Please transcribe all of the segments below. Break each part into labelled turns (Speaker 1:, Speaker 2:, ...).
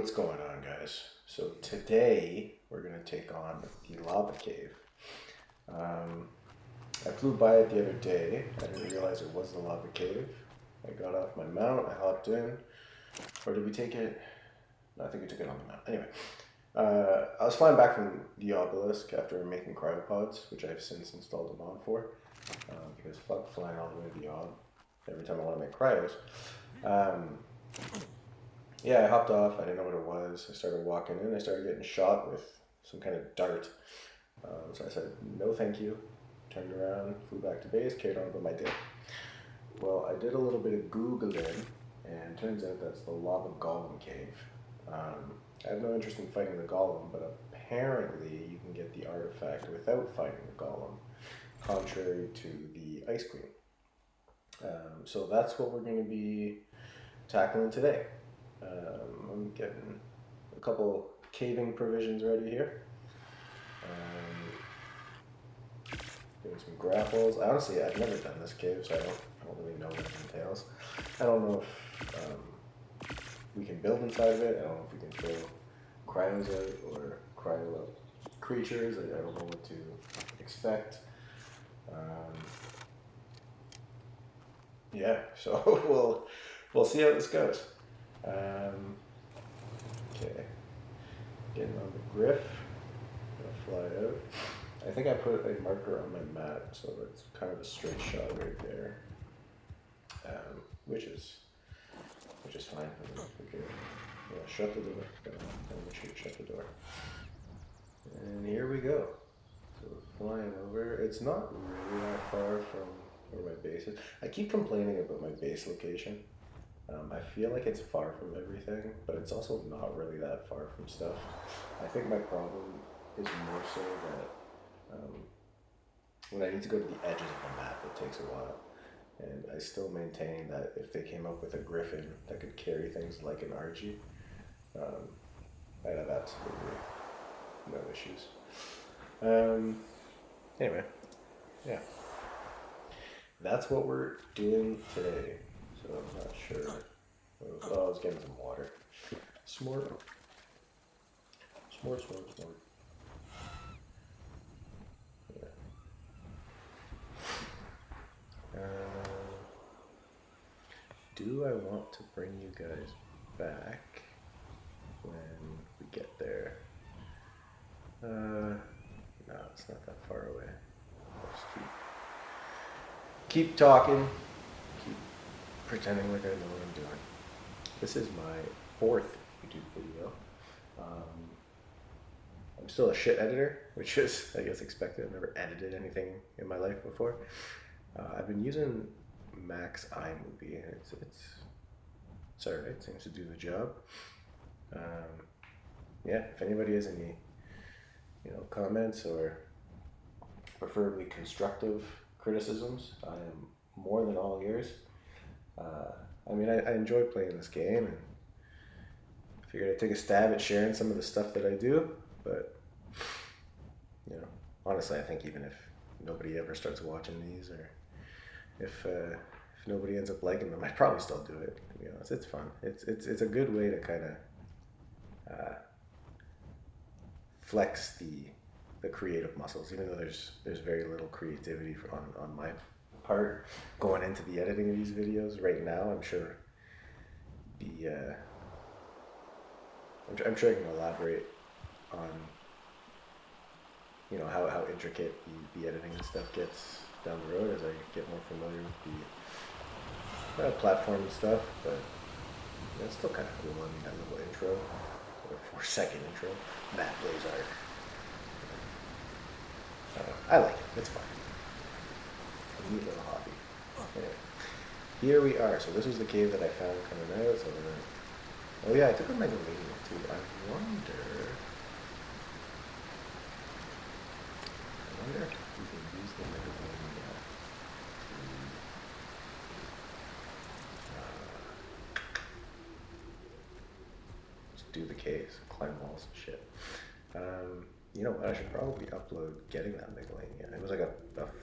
Speaker 1: What's going on, guys? So today we're gonna take on the lava cave. I flew by it the other day. I didn't realize it was the lava cave. I got off my mount, I hopped in. Or did we take it? No, I think we took it on the mount. Anyway, I was flying back from the obelisk after making cryopods, which I've since installed a mod for. Because fuck flying all the way to the ob every time I want to make cryos. Yeah, I hopped off. I didn't know what it was. I started walking in. I started getting shot with some kind of dart. So I said, no thank you. Turned around, flew back to base, carried on with my day. Well, I did a little bit of Googling, and turns out that's the lava golem cave. I have no interest in fighting the golem, but apparently you can get the artifact without fighting the golem, contrary to the Ice Queen. So that's what we're going to be tackling today. I'm getting a couple caving provisions ready here. Getting some grapples. Honestly, I've never done this cave, so I don't really know what it entails. I don't know if we can build inside of it. I don't know if we can throw cryos out or cryo out creatures. I don't know what to expect. Yeah, so we'll see how this goes. Okay, getting on the griff, gonna fly out. I think I put a marker on my map, so it's kind of a straight shot right there, which is fine. Okay, yeah, shut the door. Gotta make sure you shut the door. And here we go. So flying over. It's not really that far from where my base is. I keep complaining about my base location. I feel like it's far from everything, but it's also not really that far from stuff. I think my problem is more so that when I need to go to the edges of the map, it takes a while. And I still maintain that if they came up with a griffin that could carry things like an RG, I'd have absolutely no issues. Anyway, yeah. That's what we're doing today. So I'm not sure. Oh, I was getting some water. Smart. Yeah. Do I want to bring you guys back when we get there? No, it's not that far away. I'll just keep talking. Pretending like I know what I'm doing. This is my 4th YouTube video. I'm still a shit editor, which is, I guess, expected. I've never edited anything in my life before. I've been using Max iMovie. It's alright, seems to do the job. Yeah, if anybody has any, comments or preferably constructive criticisms, I am more than all ears. I enjoy playing this game, and figured I'd take a stab at sharing some of the stuff that I do, but, honestly, I think even if nobody ever starts watching these, or if nobody ends up liking them, I'd probably still do it, to be honest. It's fun. It's a good way to kind of flex the creative muscles, even though there's very little creativity on my part going into the editing of these videos right now. I'm sure I'm sure I can elaborate on how intricate the editing and stuff gets down the road as I get more familiar with the platform and stuff, but it's still kind of cool. I mean, that little intro, or 4-second intro, Matt Blazar. I like it. It's fun. A neat little hobby. Anyway, here we are. So this was the cave that I found coming out. So oh yeah, I took with my Golem too. I wonder if we can use the Golem to do the caves, climb walls and shit. You know what, I should probably upload getting that Megalania. It was like a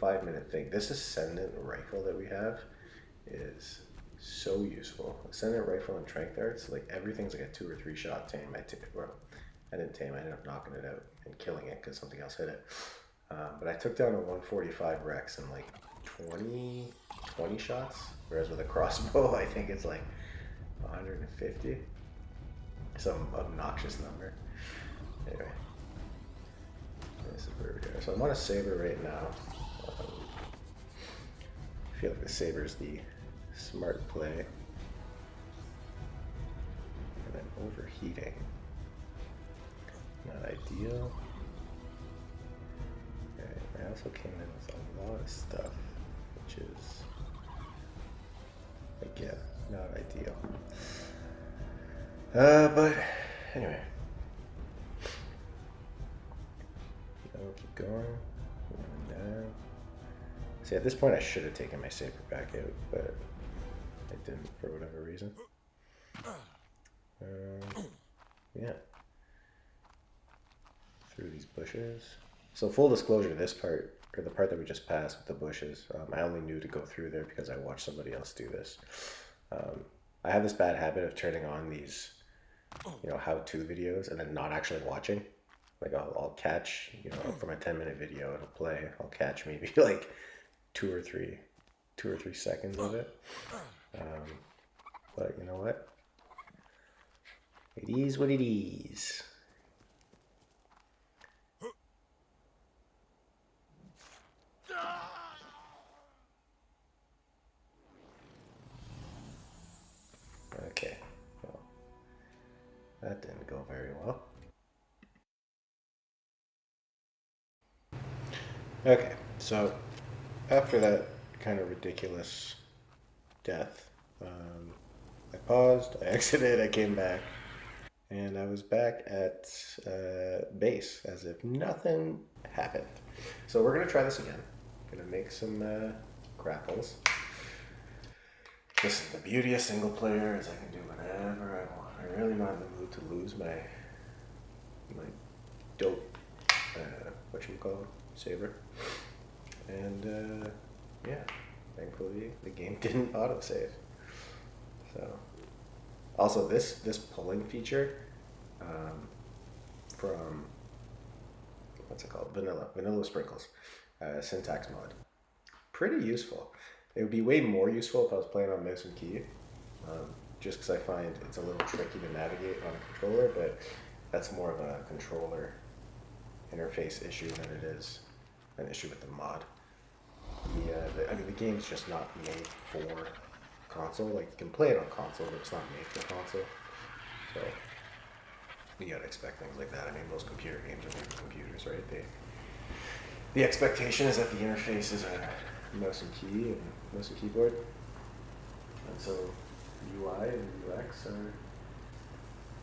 Speaker 1: 5-minute thing. This Ascendant rifle that we have is so useful. Ascendant rifle and trank darts, like everything's like a 2 or 3 shot tame. Well, I didn't tame. I ended up knocking it out and killing it because something else hit it. But I took down a 145 Rex in like 20 shots, whereas with a crossbow, I think it's like 150. Some obnoxious number. Anyway, this is where we are. So I'm on a saber right now. I feel like the saber is the smart play. And I'm overheating. Not ideal. Okay, I also came in with a lot of stuff, which is, again, not ideal. But anyway. I'll keep going. See, at this point I should have taken my saber back out, but I didn't for whatever reason. Yeah. Through these bushes. So full disclosure, this part, or the part that we just passed with the bushes, I only knew to go through there because I watched somebody else do this. I have this bad habit of turning on these, how-to videos and then not actually watching. Like I'll catch, from a 10-minute video it'll play, I'll catch maybe like two or three seconds of it. But you know what? It is what it is. Okay, well, that didn't go very well. Okay, so after that kind of ridiculous death, I paused, I exited, I came back, and I was back at base as if nothing happened. So we're going to try this again. I'm going to make some grapples. This is the beauty of single player, is I can do whatever I want. I'm really not in the mood to lose my dope, saber. And yeah, thankfully the game didn't autosave. So, also this pulling feature from, what's it called? Vanilla Sprinkles, syntax mod. Pretty useful. It would be way more useful if I was playing on mouse and key, just because I find it's a little tricky to navigate on a controller, but that's more of a controller interface issue than it is an issue with the mod. The game's just not made for console. Like, you can play it on console, but it's not made for console. So you gotta expect things like that. I mean, most computer games are made for computers, right? The expectation is that the interface is a mouse and key and mouse and keyboard, and so UI and UX are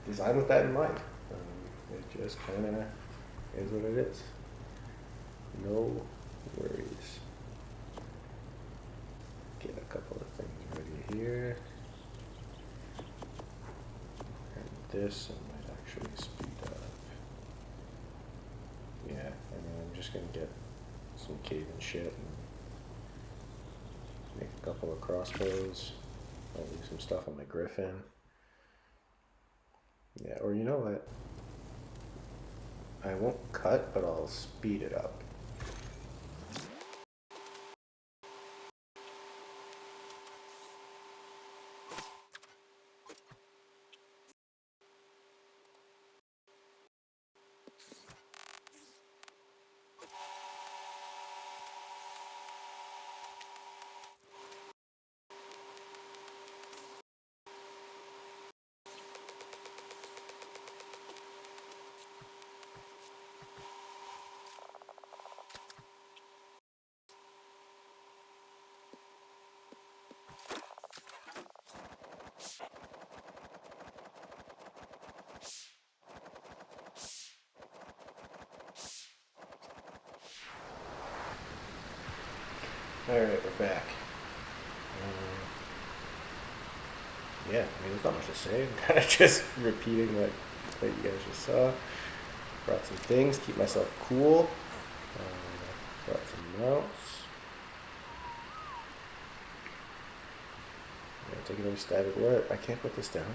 Speaker 1: designed with that in mind. It just kind of is what it is. No worries. Get a couple of things ready here. And this I might actually speed up. Yeah, and then I'm just going to get some cave and shit and make a couple of crossbows. I'll do some stuff on my griffin. Yeah, or you know what? I won't cut, but I'll speed it up. Alright, we're back. Yeah, I mean, there's not much to say. I'm kind of just repeating what you guys just saw. Brought some things, keep myself cool. Brought some mounts. Take another stab at what? I can't put this down.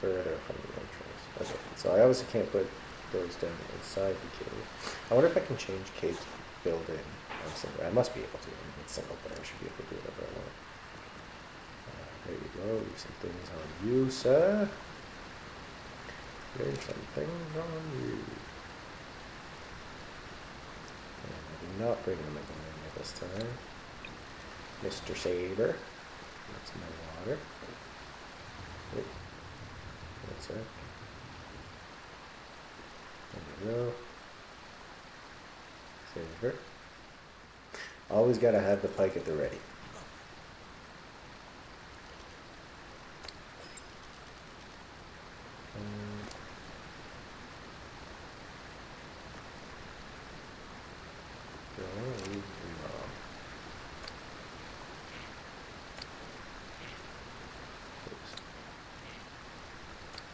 Speaker 1: Further from the entrance. Okay, so I obviously can't put those down inside the cave. I wonder if I can change caves building on single. I must be able to. I mean, it's single player. I should be able to do whatever I want. There you go. Leave some things on you, sir. Leave some things on you. And I do not bring them again this time. Mr. Saber. That's my water. Oop. That's it. There we go. Saber. Always gotta have the pike at the ready.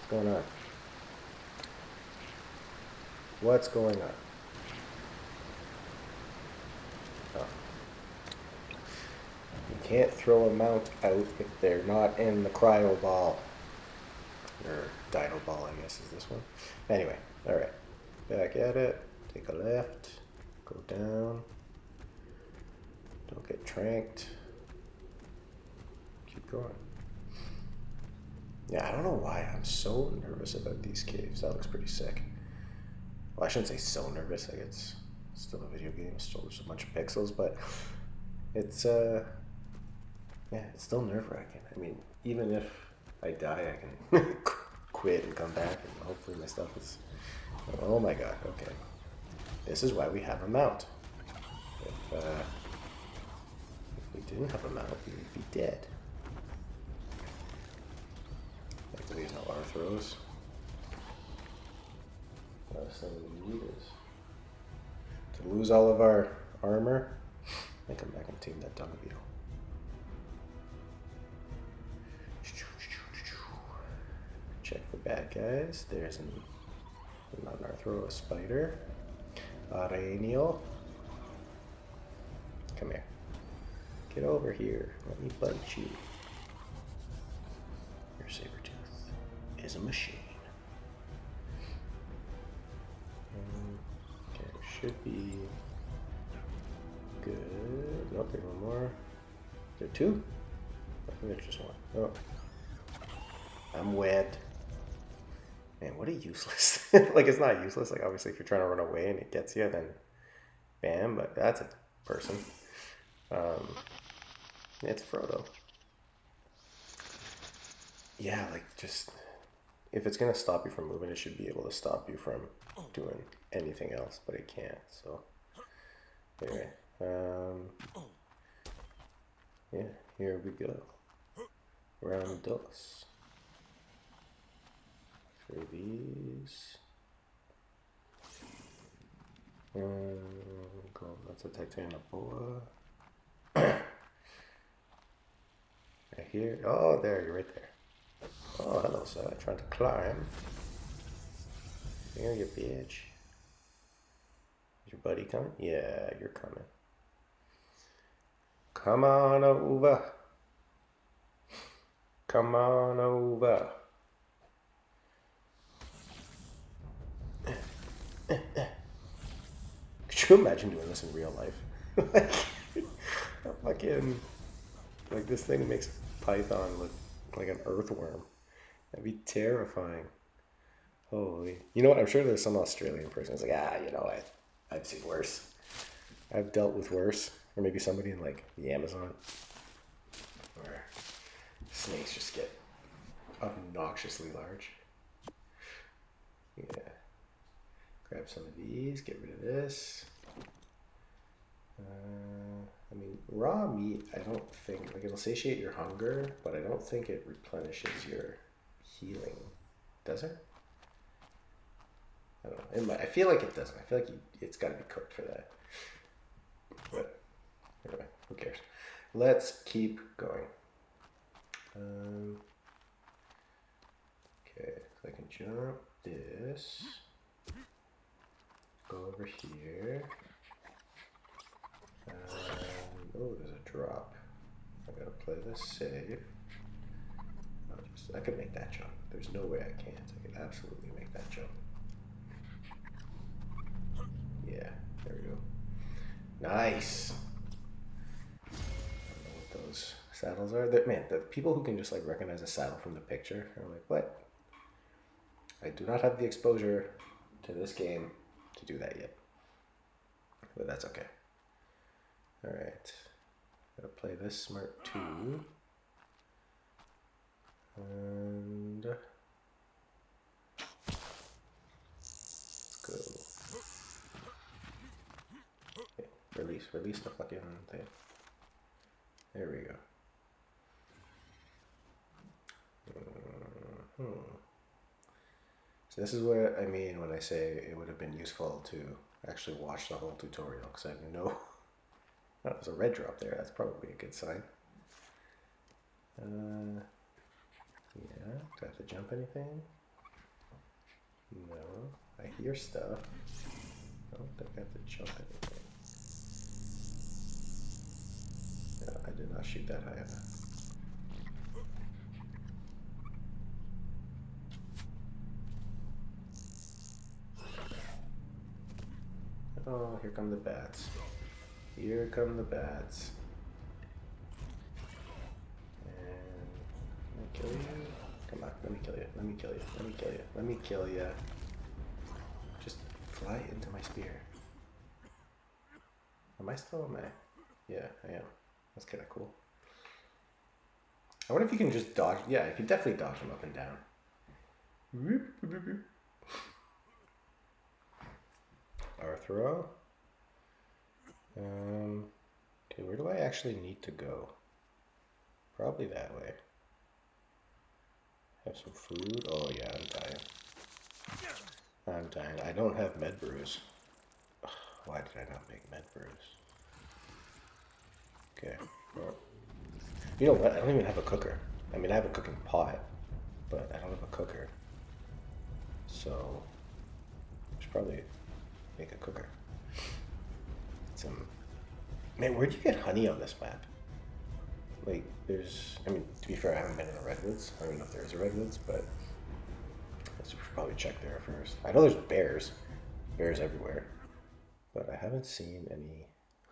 Speaker 1: What's going on? What's going on? Oh. You can't throw a mount out if they're not in the cryo ball. Or dino ball, I guess, is this one. Anyway, alright. Back at it. Take a left. Go down. Don't get tranked. Keep going. Yeah, I don't know why I'm so nervous about these caves. That looks pretty sick. Well, I shouldn't say so nervous. Like, it's still a video game. Still just a bunch of pixels, but it's yeah, it's still nerve-wracking. I mean, even if I die, I can quit and come back, and hopefully my stuff is. Oh my god. Okay. This is why we have a mount. If we didn't have a mount, we would be dead. Like these no Arthros. Last thing we need is to lose all of our armor and come back and tame that dung beetle. Check for bad guys. There's not an Arthro, a spider. Araniel. Come here. Get over here. Let me bite you. Your saber-tooth is a machine. Okay, should be good. Nope, there's one more. Is there two? I think there's just one. Oh. I'm wed. Man, what a useless. Like, it's not useless. Like, obviously, if you're trying to run away and it gets you, then bam, but that's a person. It's Frodo. Yeah, like, just, if it's going to stop you from moving, it should be able to stop you from doing anything else, but it can't, so. Anyway, yeah, here we go. Round dos. For these. Cool. That's a Titanoboa. Right here. Oh, there, you're right there. Oh, hello, sir. Trying to climb. Here, you bitch. Is your buddy coming? Yeah, you're coming. Come on over. Come on over. Could you imagine doing this in real life? Like, fucking, like, this thing makes Python look like an earthworm. That'd be terrifying. Holy. You know what? I'm sure there's some Australian person who's like, you know, I've seen worse. I've dealt with worse. Or maybe somebody in, like, the Amazon. Where snakes just get obnoxiously large. Yeah. Grab some of these, get rid of this. I mean, raw meat, I don't think, like, it'll satiate your hunger, but I don't think it replenishes your healing. Does it? I don't know. I feel like it doesn't. I feel like it's got to be cooked for that. But anyway, who cares? Let's keep going. Okay, so I can jump this. Go over here. Oh, there's a drop. I gotta play this safe. I could make that jump. There's no way I can't. I could absolutely make that jump. Yeah, there we go. Nice. I don't know what those saddles are. Man, the people who can just like recognize a saddle from the picture are like, what? I do not have the exposure to this game to do that yet. But that's okay. Alright. Gotta play this smart too. And let's go. Okay, release the fucking thing. There we go. So this is what I mean when I say it would have been useful to actually watch the whole tutorial, because I know oh, there's a red drop there. That's probably a good sign. Yeah, do I have to jump anything? No. I hear stuff. I don't think I have to jump anything. No, I did not shoot that high enough. Oh, here come the bats. Here come the bats. And can I kill you? Come on, let me kill you. Let me kill you. Let me kill you. Let me kill you. Just fly into my spear. Am I still? Am I? Yeah, I am. That's kind of cool. I wonder if you can just dodge. Yeah, you can definitely dodge them up and down. Arthro. Okay, where do I actually need to go? Probably that way. Have some food. Oh yeah, I'm dying. I'm dying. I don't have med brews. Ugh, why did I not make med brews? Okay. Well, you know what? I don't even have a cooker. I mean, I have a cooking pot, but I don't have a cooker. So, I should probably make a cooker. Man, where'd you get honey on this map? Like, there's, I mean, to be fair, I haven't been in the redwoods. I don't even know if there's a redwoods, but I should probably check there first. I know there's bears everywhere, but I haven't seen any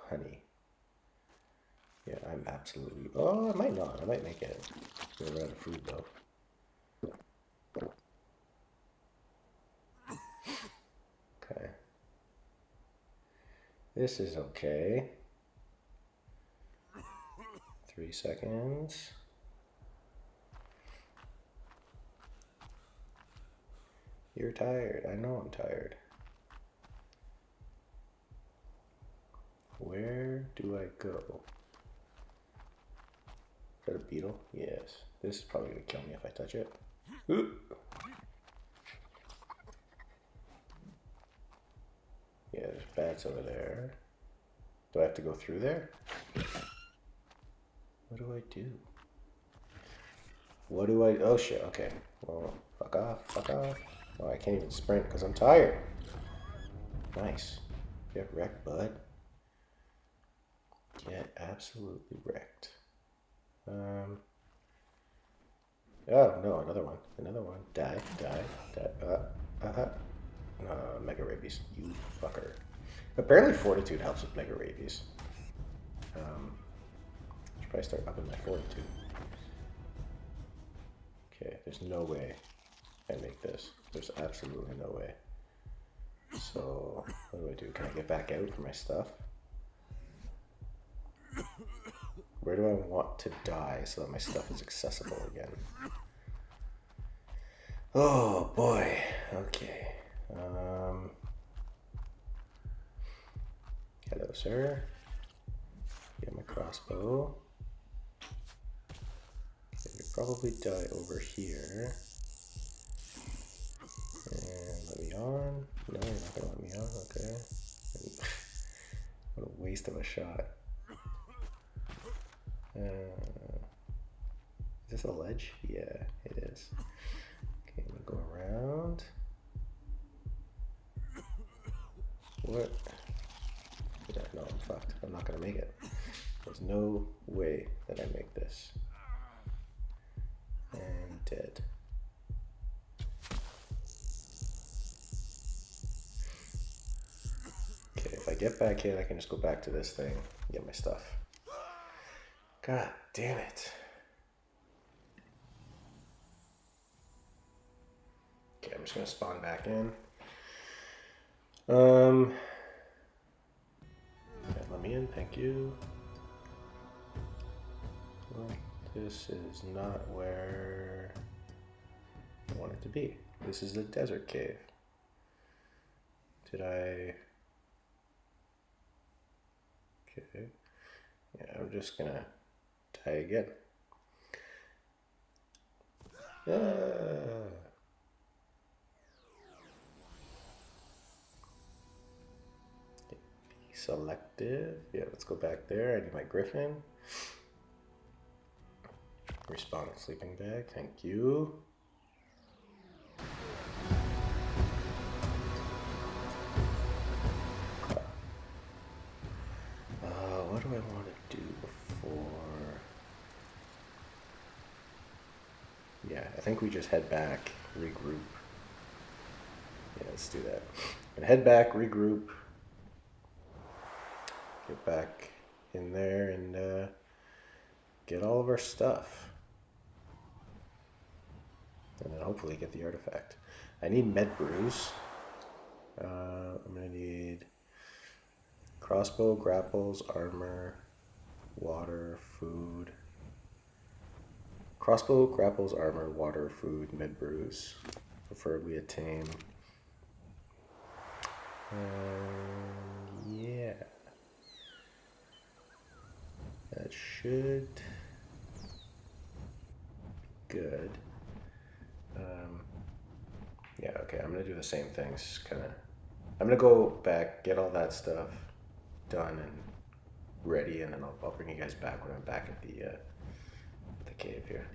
Speaker 1: honey. Yeah, I'm absolutely, oh, I might not. I might make it. I'm gonna run out of food though. Okay. This is okay. 3 seconds. You're tired. I know I'm tired. Where do I go? Is that a beetle? Yes. This is probably gonna kill me if I touch it. Oop. Yeah, there's bats over there. Do I have to go through there? What do I do? What do I, oh shit, okay. Well, fuck off, fuck off. Oh, I can't even sprint because I'm tired. Nice. Get wrecked, bud. Get absolutely wrecked. Oh no, another one. Another one. Die, die, die. Mega rabies, you fucker. Apparently fortitude helps with mega rabies. Should probably start upping my fortitude. Okay, there's no way I make this. There's absolutely no way. So, what do? Can I get back out for my stuff? Where do I want to die so that my stuff is accessible again? Oh boy. Okay. Hello, sir. Get my crossbow. Okay, you probably die over here. And let me on. No, you're not gonna let me on. Okay. What a waste of a shot. Is this a ledge? Yeah, it is. Okay, I'm gonna go around. What? Yeah, no, I'm fucked. I'm not gonna make it. There's no way that I make this. And dead. Okay, if I get back in, I can just go back to this thing and get my stuff. God damn it. Okay, I'm just gonna spawn back in. Yeah, let me in, thank you. Well, this is not where I want it to be. This is the desert cave. Did I? Okay. Yeah, I'm just gonna die again. Be selective. Yeah, let's go back there. I need my griffin. Respawn a sleeping bag. Thank you. What do I want to do before? Yeah, I think we just head back, regroup. Yeah, let's do that. And head back, regroup, get back in there, and get all of our stuff. And then hopefully get the artifact. I need med brews. I'm gonna need crossbow, grapples, armor, water, food. Crossbow, grapples, armor, water, food, med brews. Preferably a tame. Yeah. That should be good. Yeah, okay, I'm gonna do the same things, I'm gonna go back, get all that stuff done and ready, and then I'll bring you guys back when I'm back at the cave here.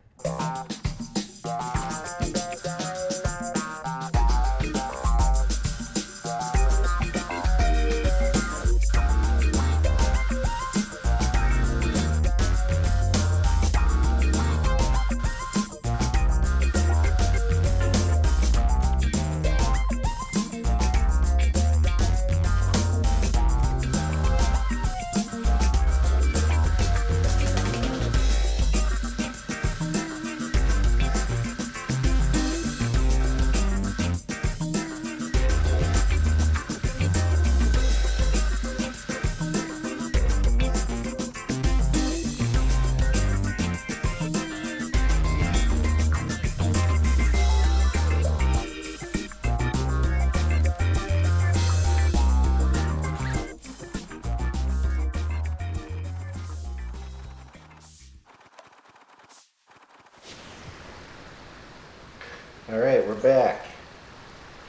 Speaker 1: Alright, we're back.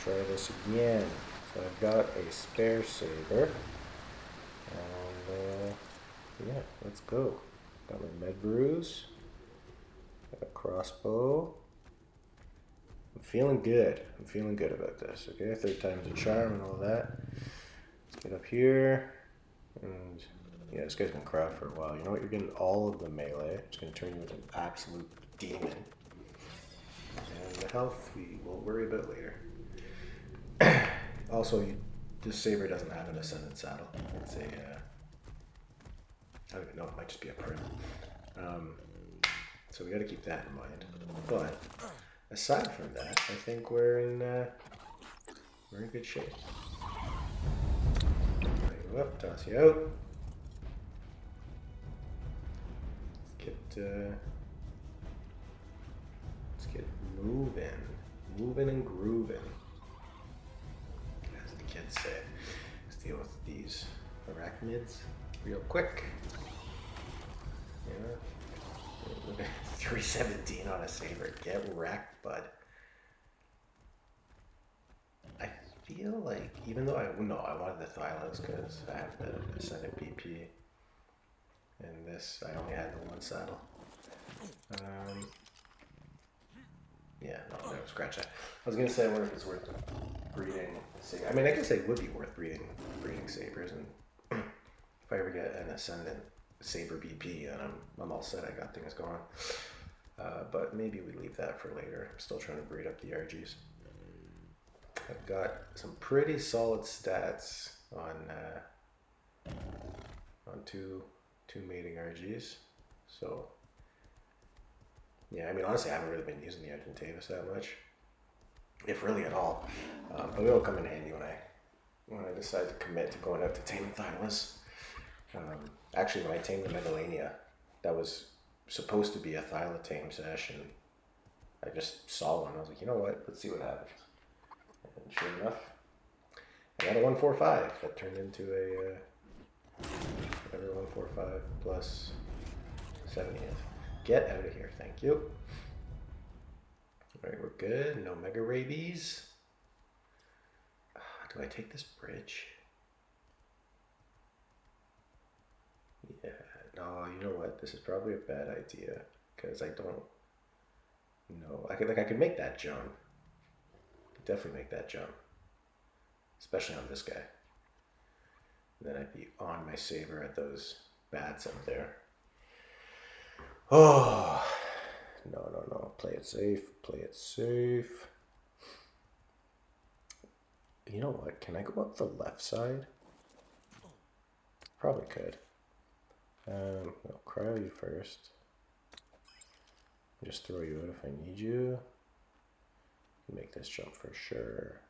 Speaker 1: Try this again. So I've got a spare saber. And yeah, let's go. Got my med brews. Got a crossbow. I'm feeling good. I'm feeling good about this. Okay, third time's a charm and all that. Let's get up here. And yeah, this guy's been crowd for a while. You know what? You're getting all of the melee. It's going to turn you into an absolute demon. And the health we will worry about later. Also, this saber doesn't have an ascendant saddle. It's a, I don't even know, it might just be a prim. So we got to keep that in mind. But aside from that, I think we're in good shape. Bring you up, toss you out. Let's get moving and grooving, as the kids say. Let's deal with these arachnids real quick. Yeah. 317 on a saber. Get wrecked, bud. I feel like, even though I wanted the Thylos because I have the ascendant BP. And this, I only had the one saddle. Yeah, no, scratch that. I was gonna say, I wonder if it's worth breeding. I mean, I guess it would be worth breeding sabers, and if I ever get an ascendant Saber BP, and I'm all set. I got things going. But maybe we leave that for later. I'm still trying to breed up the RGs. I've got some pretty solid stats on two mating RGs. So yeah, I mean honestly, I haven't really been using the Argentavis that much, if really at all. But it'll come in handy when I decide to commit to going out to tame Thylas. Actually, when I tamed the Megalania, that was supposed to be a Thyla tame session. I just saw one. I was like, you know what? Let's see what happens. And sure enough, I got a 145 that turned into a whatever 145 plus 70th. Get out of here, thank you. All right, we're good. No mega rabies. Do I take this bridge? Yeah, no, you know what? This is probably a bad idea because I don't know. I could make that jump. Definitely make that jump, especially on this guy. Then I'd be on my saber at those bats up there. Oh, no. Play it safe. Play it safe. You know what? Can I go up the left side? Probably could. I'll cryo you first. Just throw you out if I need you. Make this jump for sure.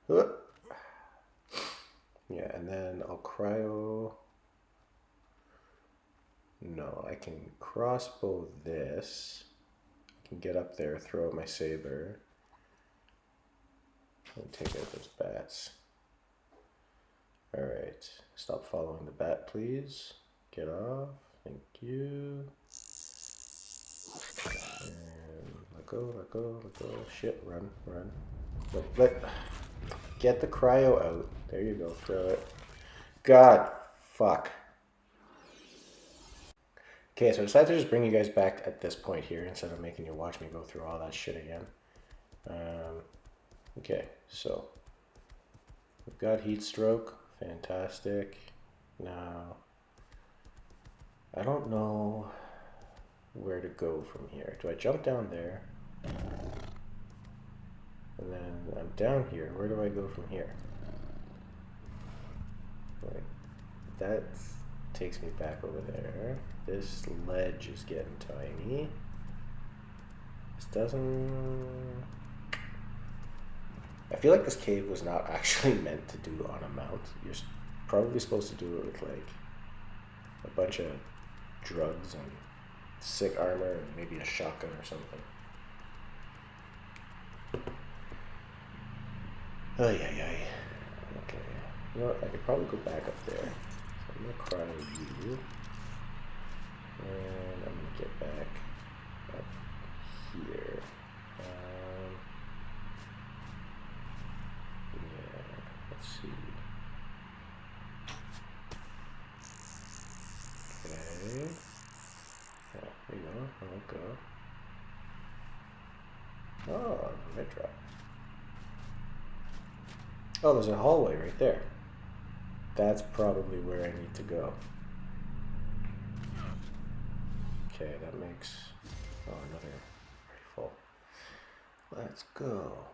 Speaker 1: Yeah, and then I'll cryo. No, I can crossbow this. I can get up there, throw out my saber, and take out those bats. Alright, stop following the bat, please. Get off. Thank you. And let go. Shit, run. Get the cryo out. There you go, throw it. God, fuck. Okay, so I decided to just bring you guys back at this point here instead of making you watch me go through all that shit again. Okay, so we've got heat stroke. Fantastic. Now, I don't know where to go from here. Do I jump down there? And then I'm down here. Where do I go from here? Wait, that takes me back over there. This ledge is getting tiny. This doesn't... I feel like this cave was not actually meant to do on a mount. You're probably supposed to do it with like a bunch of drugs and sick armor and maybe a shotgun or something. Oh yeah. Okay. You know what? I could probably go back up there. So I'm gonna cryo you. And I'm gonna get back up here. Yeah, let's see. Okay. Yeah, there you go. I'll go. Oh, mid drop. Oh, there's a hallway right there. That's probably where I need to go. Okay, that makes... Oh, another rifle. Let's go.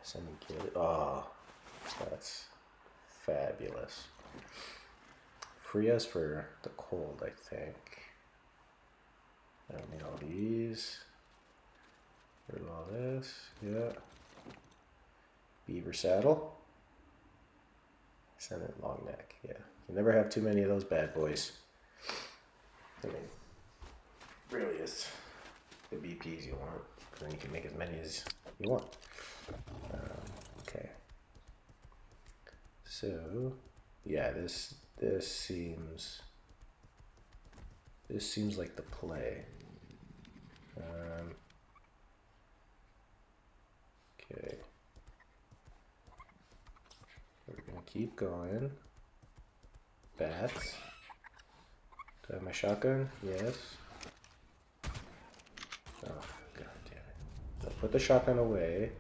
Speaker 1: Semi-kid. Oh, that's fabulous. Free us for the cold, I think. I don't need all these. Rid of all this. Yeah. Beaver saddle. Senate long neck. Yeah. You never have too many of those bad boys. I mean, really is the BPs you want. Then you can make as many as you want. Okay. So, yeah, this seems like the play. Okay. We're gonna keep going. Bats. Do I have my shotgun? Yes. Oh, god damn it. I'll put the shotgun away.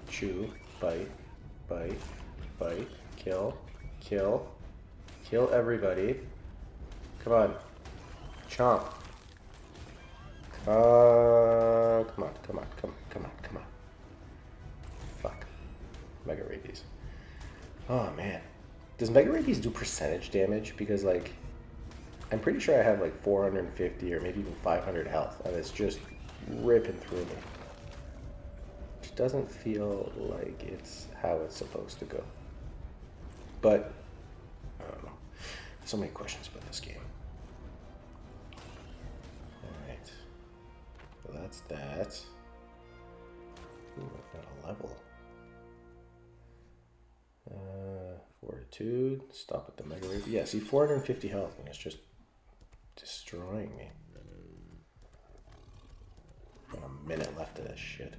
Speaker 1: Chew. Bite. Bite. Bite. Kill. Kill. Kill everybody. Come on. Chomp. Come on, come on, come on, come on, come on. Fuck. Mega Rabies. Oh, man. Does Mega Rabies do percentage damage? Because, like, I'm pretty sure I have, like, 450 or maybe even 500 health, and it's just ripping through me. Which doesn't feel like it's how it's supposed to go. But, I don't know. So many questions about this game. Alright. So that's that. Ooh, I've got a level. Fortitude. Stop at the Mega Raid. Yeah, see, 450 health, and it's just destroying me. Got a minute left of this shit.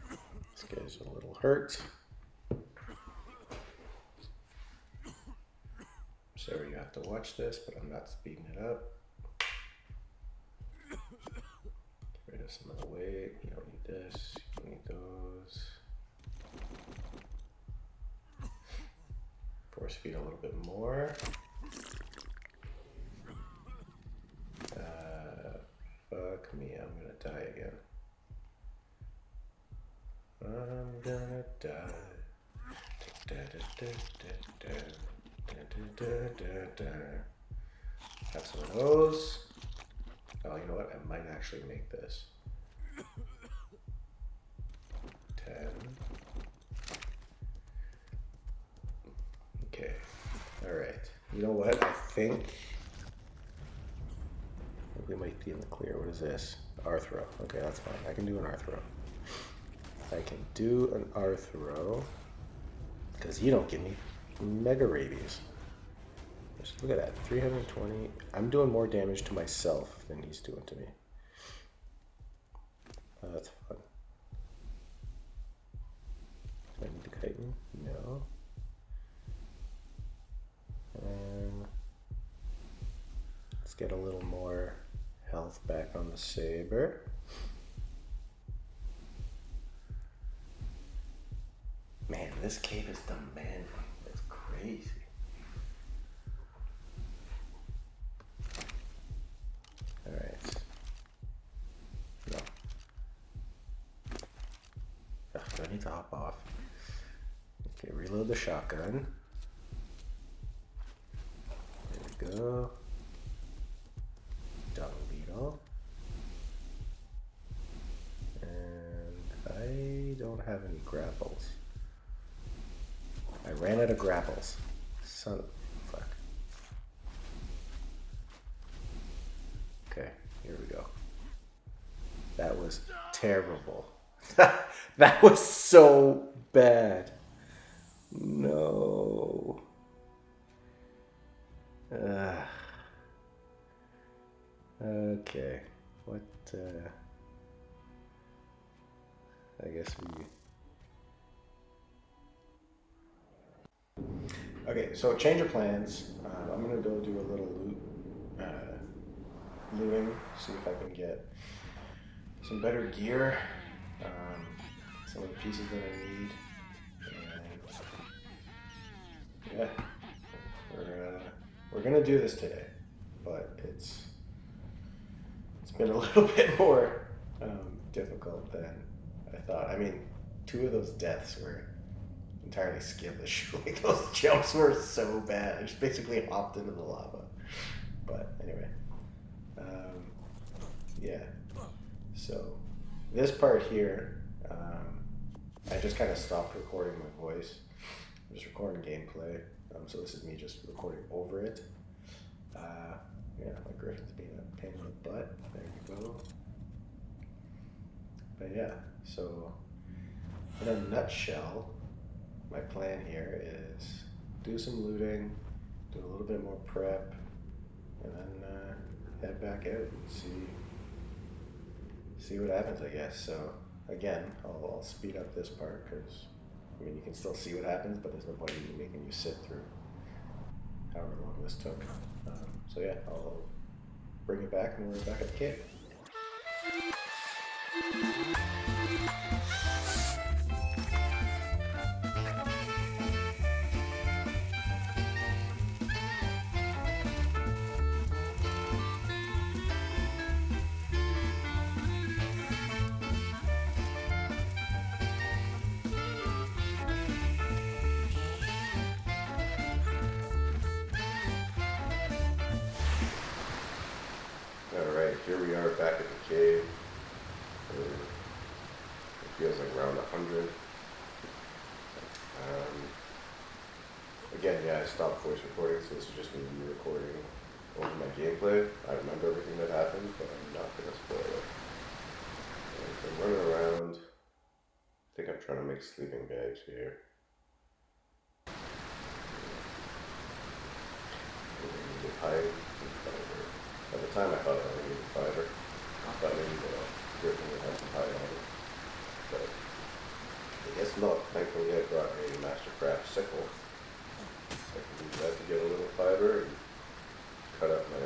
Speaker 1: This guy's a little hurt. Sorry you have to watch this, but I'm not speeding it up. Get rid of some of the weight. You don't need this. You don't need those. Force feed a little bit more. Fuck me, I'm gonna die again. I'm gonna die. Have some of those. Oh, you know what? I might actually make this. 10. Okay. Alright. You know what? I think we might be in the clear. What is this? Arthro. Okay, that's fine. I can do an Arthro. I can do an Arthro because you don't give me Mega Rabies. Just look at that. 320. I'm doing more damage to myself than he's doing to me. Oh, that's fun. Do I need to chitin? No. And let's get a little more health back on the saber. Man, this cave is demanding. It's crazy. Alright. No. Ugh, do I need to hop off? Okay, reload the shotgun. There we go. Dung beetle. And I don't have any grapples. I ran out of grapples. Son of a fuck. Okay, here we go. That was terrible. That was so bad. No. Okay. What, I guess we... Okay, so change of plans. I'm gonna go do a little looting, see if I can get some better gear, some of the pieces that I need, and yeah, we're gonna do this today, but it's been a little bit more difficult than I thought. I mean, 2 of those deaths were entirely skillish. Like, those jumps were so bad. I just basically hopped into the lava. But anyway, yeah. So this part here, I just kind of stopped recording my voice. I'm just recording gameplay. So this is me just recording over it. Yeah, my Griffin's being a pain in the butt. There you go. But yeah, so in a nutshell, my plan here is do some looting, do a little bit more prep, and then head back out and see what happens, I guess. So again, I'll speed up this part because I mean you can still see what happens, but there's no point in making you sit through however long this took. So yeah, I'll bring it back and we're back at the cave.
Speaker 2: here we are back at the cave. It feels like around 100. Again, yeah, I stopped voice recording, so this is just me re-recording over my gameplay. I remember everything that happened, but I'm not going to spoil it. I'm running around. I think I'm trying to make sleeping bags here. Hide fiber. At the time I thought I only needed fiber. I thought maybe the griffin would have some hide on it. But I guess not. Thankfully I brought a Mastercraft sickle. I can use that to get a little fiber and cut up my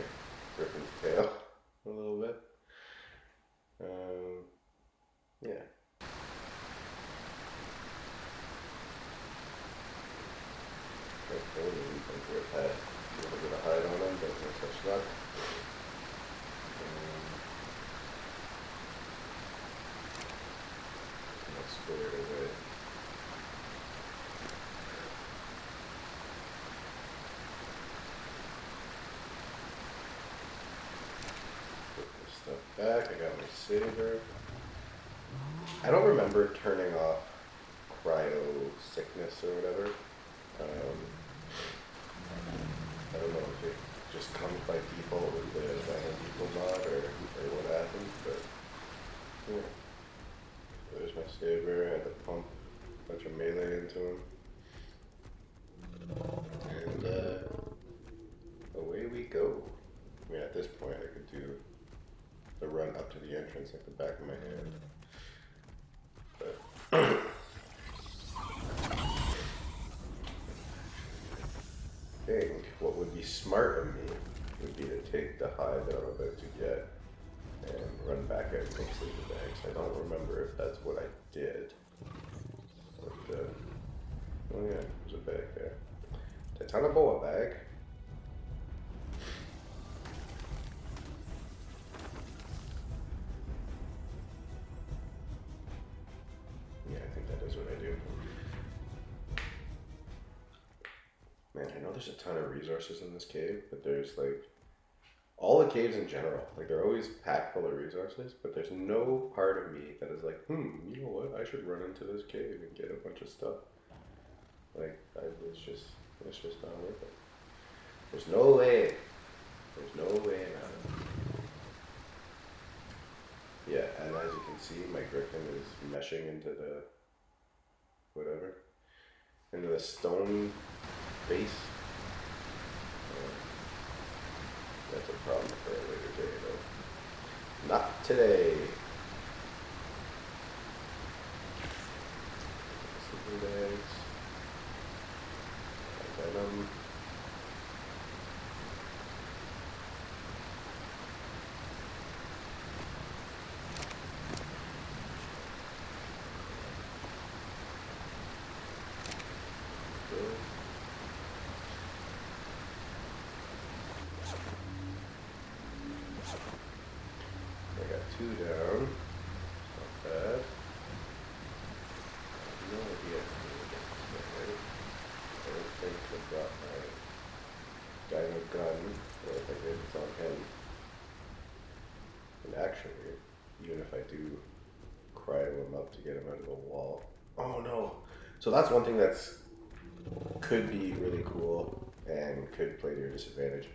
Speaker 2: griffin's tail a little bit. Yeah. Hopefully we can get that. A little bit of hide on them, but no such luck. Not squared away. Put this stuff back. I got my saber. I don't remember turning off cryo sickness or whatever. I don't know if it just comes by default with the Ragnarok mod or what happens, but yeah. There's my saber. I had to pump a bunch of melee into him. And away we go. I mean, at this point I could do the run up to the entrance like the back of my hand. But I think what would be smart of me would be to take the hide that I'm about to get and run back out and make sleeping bags. I don't remember if that's what I did. But, oh yeah, there's a bag there. Titanoboa bag. Yeah, I think that is what I do. Man, I know there's a ton of resources in this cave, but there's like all the caves in general, like they're always packed full of resources, but there's no part of me that is like, you know what, I should run into this cave and get a bunch of stuff. Like, it's just not worth it. There's no way. There's no way around it. Yeah, and as you can see, my griffin is meshing into the whatever, into the stone base. That's a problem for a later day, though. Not today. Sleeping bags. Venom. I got 2 down. Not bad. I have no idea how to get this right. I don't think I brought my dino gun, or if I did, it's on him. And actually, even if I do cryo him up to get him out of the wall. Oh no! So that's one thing that's could be really cool and could play to your disadvantage.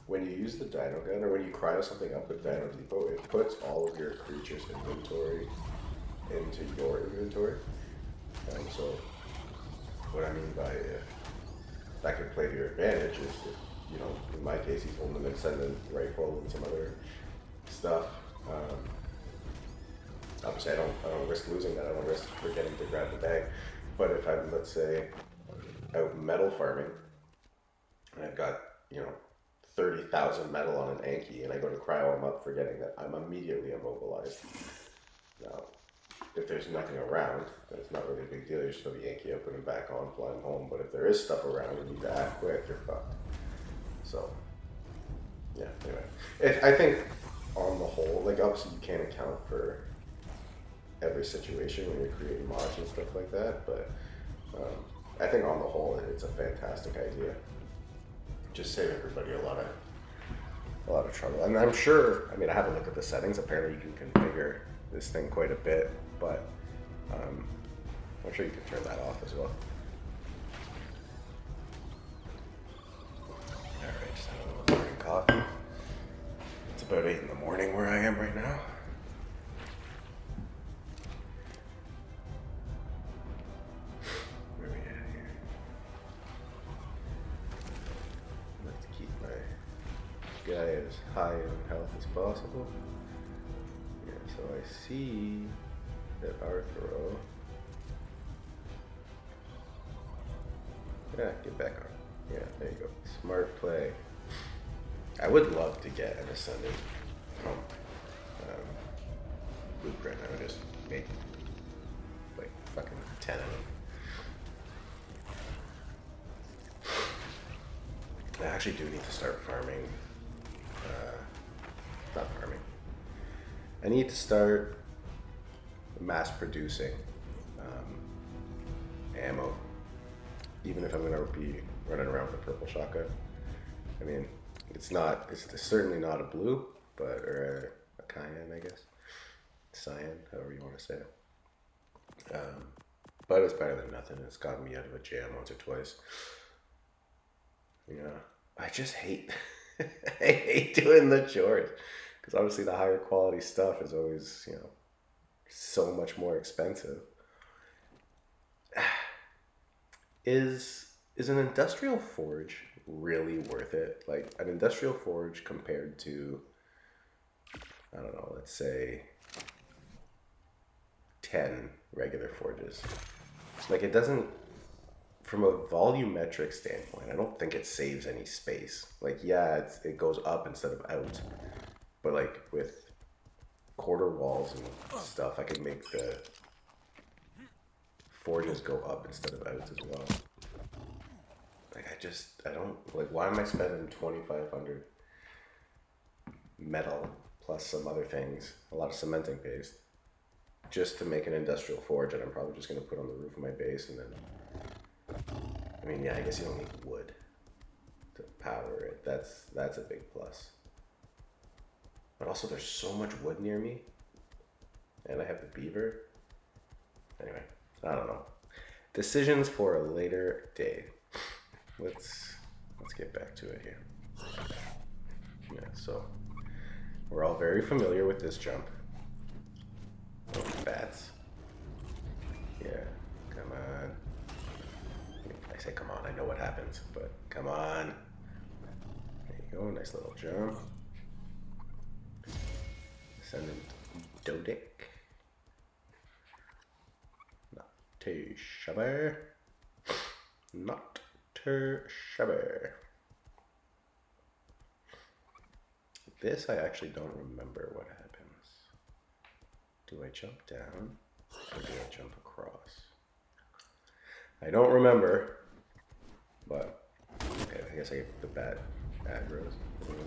Speaker 2: When you use the dino gun, or when you cryo something up with Dino Depot, it puts all of your creature's inventory into your inventory. So what I mean by that could play to your advantage is if, you know, in my case, he's holding an ascendant rifle and some other stuff. Obviously, I don't risk losing that. I don't risk forgetting to grab the bag. But if I'm, let's say, out metal farming, and I've got, you know, 30,000 metal on an Anki, and I go to cryo him up forgetting that, I'm immediately immobilized. Now, if there's nothing around, then it's not really a big deal. You just throw the Anki up, put him back on, fly him home. But if there is stuff around and you need to act quick, you're fucked. So, yeah, anyway. I think, on the whole, like, obviously you can't account for every situation when you're creating mods and stuff like that, but I think on the whole, it's a fantastic idea. Just save everybody a lot of a lot of trouble. And I'm sure, I mean, I haven't looked at the settings. Apparently you can configure this thing quite a bit, but I'm sure you can turn that off as well. Alright, just have a little morning coffee. It's about 8 in the morning where I am right now. Where are we at here? Let's keep my guy as high in health as possible. Yeah, so I see that our throw. Yeah, get back on. Yeah, there you go. Smart play. I would love to get an Ascendant blueprint. I would just make like fucking 10 of them. I actually do need to start farming. Not farming. I need to start mass producing ammo. Even if I'm gonna be running around with a purple shotgun. I mean, it's certainly not a blue, but, or a cayenne, I guess. Cyan, however you want to say it. But it's better than nothing. It's gotten me out of a jam once or twice. Yeah, I just hate, I hate doing the chores. Because obviously the higher quality stuff is always, you know, so much more expensive. Is an industrial forge really worth it? Like an industrial forge compared to, I don't know, let's say 10 regular forges. Like it doesn't, from a volumetric standpoint, I don't think it saves any space. Like yeah, it goes up instead of out. But like with quarter walls and stuff, I can make the forges go up instead of out as well. Like I don't, like why am I spending 2,500 metal plus some other things, a lot of cementing paste, just to make an industrial forge that I'm probably just going to put on the roof of my base and then, I mean, yeah, I guess you don't need wood to power it. That's a big plus. But also there's so much wood near me and I have the beaver. Anyway, I don't know. Decisions for a later day. Let's get back to it here. Yeah, so we're all very familiar with this jump. Oh, bats. Yeah, come on. I say come on, I know what happens, but come on. There you go, nice little jump. Ascendant Dodic. Not too shabby. Not too shabby. This I actually don't remember what happens. Do I jump down or do I jump across? I don't remember, but okay, I guess I get the bat aggroes.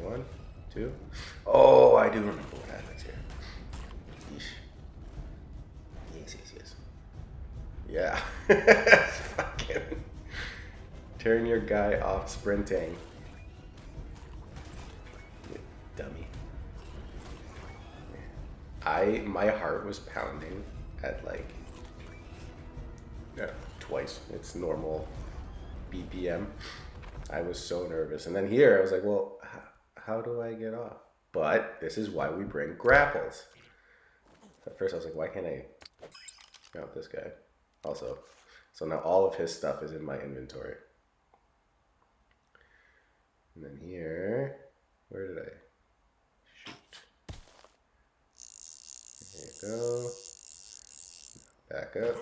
Speaker 2: 1, 2. Oh, I do remember what happens here. Yeesh. Yes. Yeah. Fucking turn your guy off sprinting. You dummy. My heart was pounding at like twice its normal BPM. I was so nervous. And then here I was like, well, how do I get off? But this is why we bring grapples. At first I was like, why can't I mount this guy? Also, so now all of his stuff is in my inventory. And then here, where did I shoot? There you go. Back up.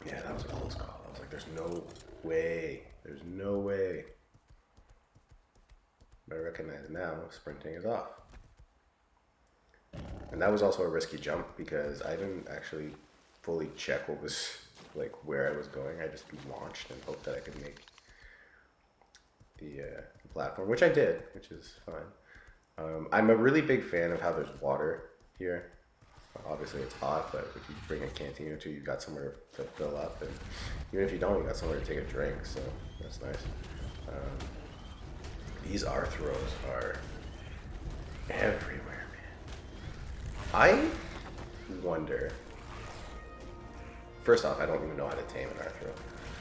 Speaker 2: Yeah, that was a close call. I was like, there's no way. There's no way. But I recognize now sprinting is off. And that was also a risky jump because I didn't actually fully check what was, like, where I was going. I just launched and hoped that I could make the platform, which I did, which is fine. I'm a really big fan of how there's water here. Obviously it's hot, but if you bring a canteen or two, you've got somewhere to fill up, and even if you don't, you got somewhere to take a drink, so that's nice. These Arthros are everywhere, man. I wonder. First off, I don't even know how to tame an Arthro,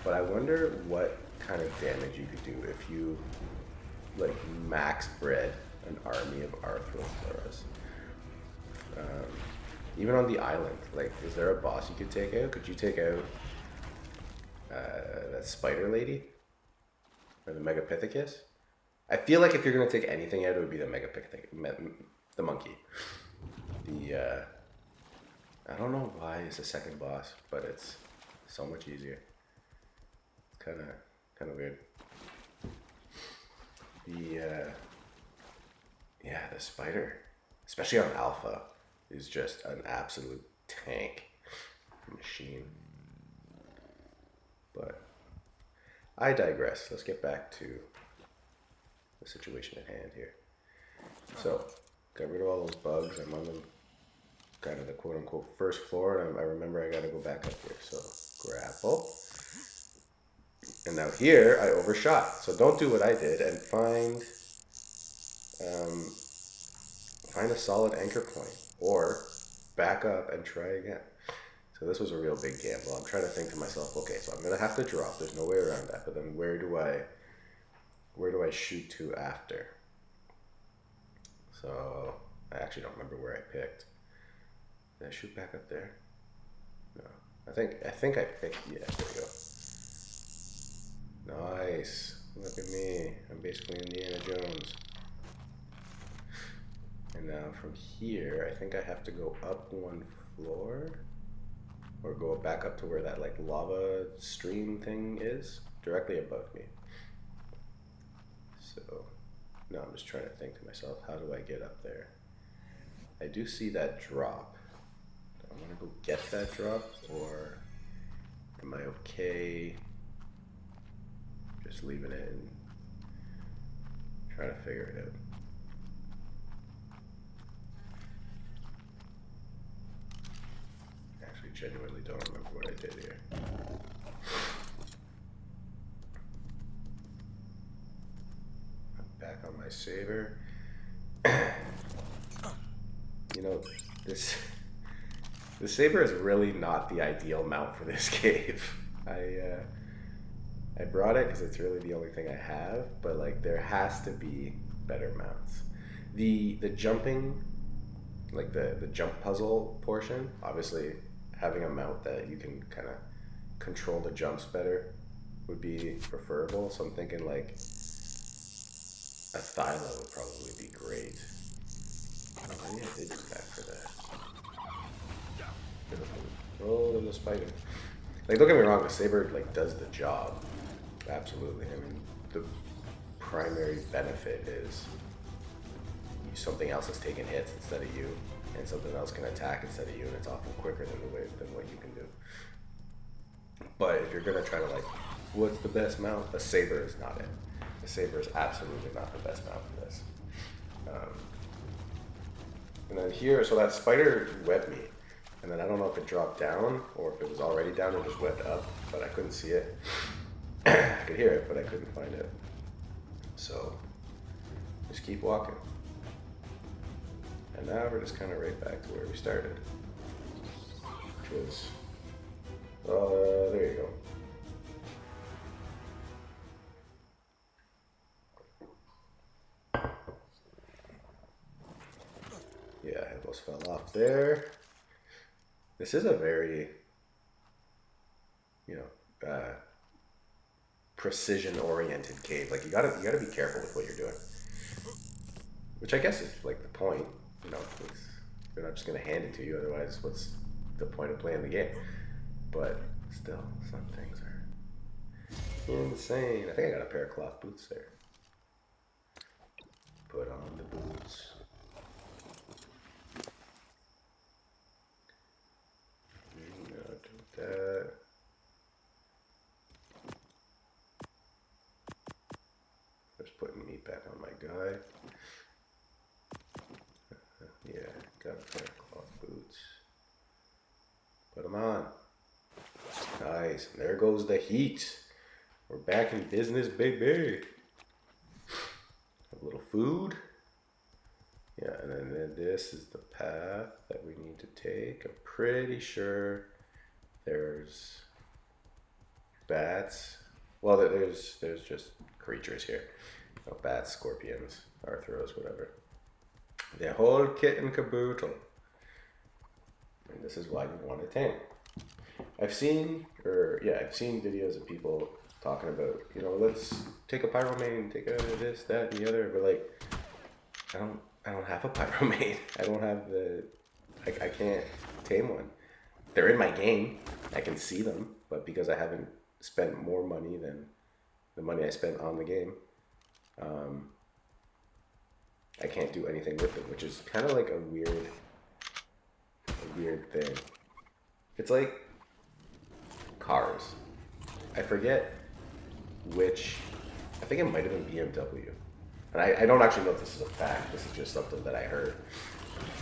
Speaker 2: but I wonder what kind of damage you could do if you like max bred an army of Arthrosaurus. Even on the island, like, is there a boss you could take out? Could you take out that spider lady or the Megapithecus? I feel like if you're gonna take anything out, it would be the the monkey. The I don't know why it's the second boss, but it's so much easier. It's kind of weird. The the spider, especially on Alpha, is just an absolute tank machine. But I digress. Let's get back to the situation at hand here. So, got rid of all those bugs. I'm on the kind of the quote-unquote first floor, and I remember I got to go back up here. So, grapple. And now here, I overshot. So don't do what I did and find a solid anchor point, or back up and try again. So this was a real big gamble. I'm trying to think to myself, okay, so I'm gonna have to drop. There's no way around that. But then where do I shoot to after? So I actually don't remember where I picked. Did I shoot back up there? No. I think I picked. Yeah, there we go. Nice. Look at me. I'm basically Indiana Jones. And now from here, I think I have to go up one floor, or go back up to where that like lava stream thing is, directly above me. So now I'm just trying to think to myself, how do I get up there? I do see that drop. Do I want to go get that drop, or am I okay just leaving it and trying to figure it out? Actually, genuinely don't remember what I did here. I'm back on my saber. You know, this saber is really not the ideal mount for this cave. I brought it because it's really the only thing I have, but like there has to be better mounts. The jumping, like the jump puzzle portion, obviously having a mount that you can kind of control the jumps better would be preferable. So I'm thinking like a Thyla would probably be great. Oh, maybe I did do that for that. Oh, there's a spider. Like, don't get me wrong, the saber like does the job. Absolutely. I mean, the primary benefit is something else is taking hits instead of you, and something else can attack instead of you, and it's often quicker than what you can do. But if you're gonna try to like, what's the best mount? The saber is not it. The saber is absolutely not the best mount for this. And then here, so that spider webbed me, and then I don't know if it dropped down or if it was already down and just webbed up, but I couldn't see it. I could hear it, but I couldn't find it. So just keep walking. And now we're just kind of right back to where we started, which was, there you go. Yeah, it almost fell off there. This is a very, precision-oriented cave. Like you gotta be careful with what you're doing, which I guess is like the point. They're not just gonna hand it to you. Otherwise, what's the point of playing the game? But still, some things are insane. I think I got a pair of cloth boots there. Put on the boots. That. Just putting meat back on my guy. Yeah, got a pair of cloth boots. Put them on. Nice. And there goes the heat. We're back in business, baby. A little food. Yeah, and then this is the path that we need to take. I'm pretty sure there's bats. Well, there's just creatures here. No, bats, scorpions, arthros, whatever. The whole kit and caboodle. And this is why you want a tank. I've seen videos of people talking about, let's take a pyromane, take a this, that, and the other. But like, I don't have a pyromane. I don't have I can't tame one. They're in my game. I can see them, but because I haven't spent more money than the money I spent on the game, I can't do anything with them, which is kind of like a weird thing. It's like cars. I forget which. I think it might have been BMW. And I don't actually know if this is a fact. This is just something that I heard.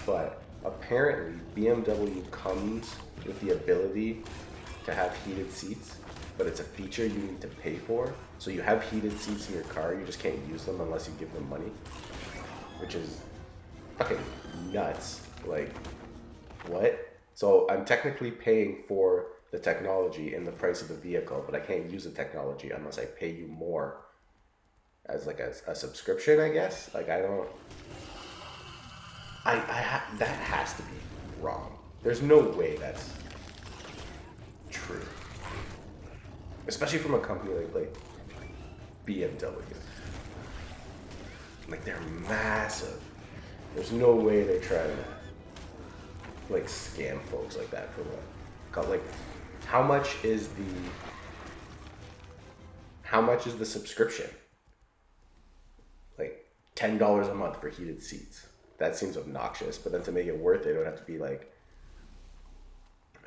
Speaker 2: But apparently BMW comes with the ability to have heated seats, but it's a feature you need to pay for. So you have heated seats in your car, you just can't use them unless you give them money, which is fucking nuts. Like, what? So I'm technically paying for the technology in the price of the vehicle, but I can't use the technology unless I pay you more as like a subscription, I guess. Like, I don't. That has to be wrong. There's no way that's true, especially from a company like BMW. Like, they're massive. There's no way they're trying to like scam folks like that for what? Like, how much is the subscription? Like $10 a month for heated seats. That seems obnoxious, but then to make it worth it would have to be like,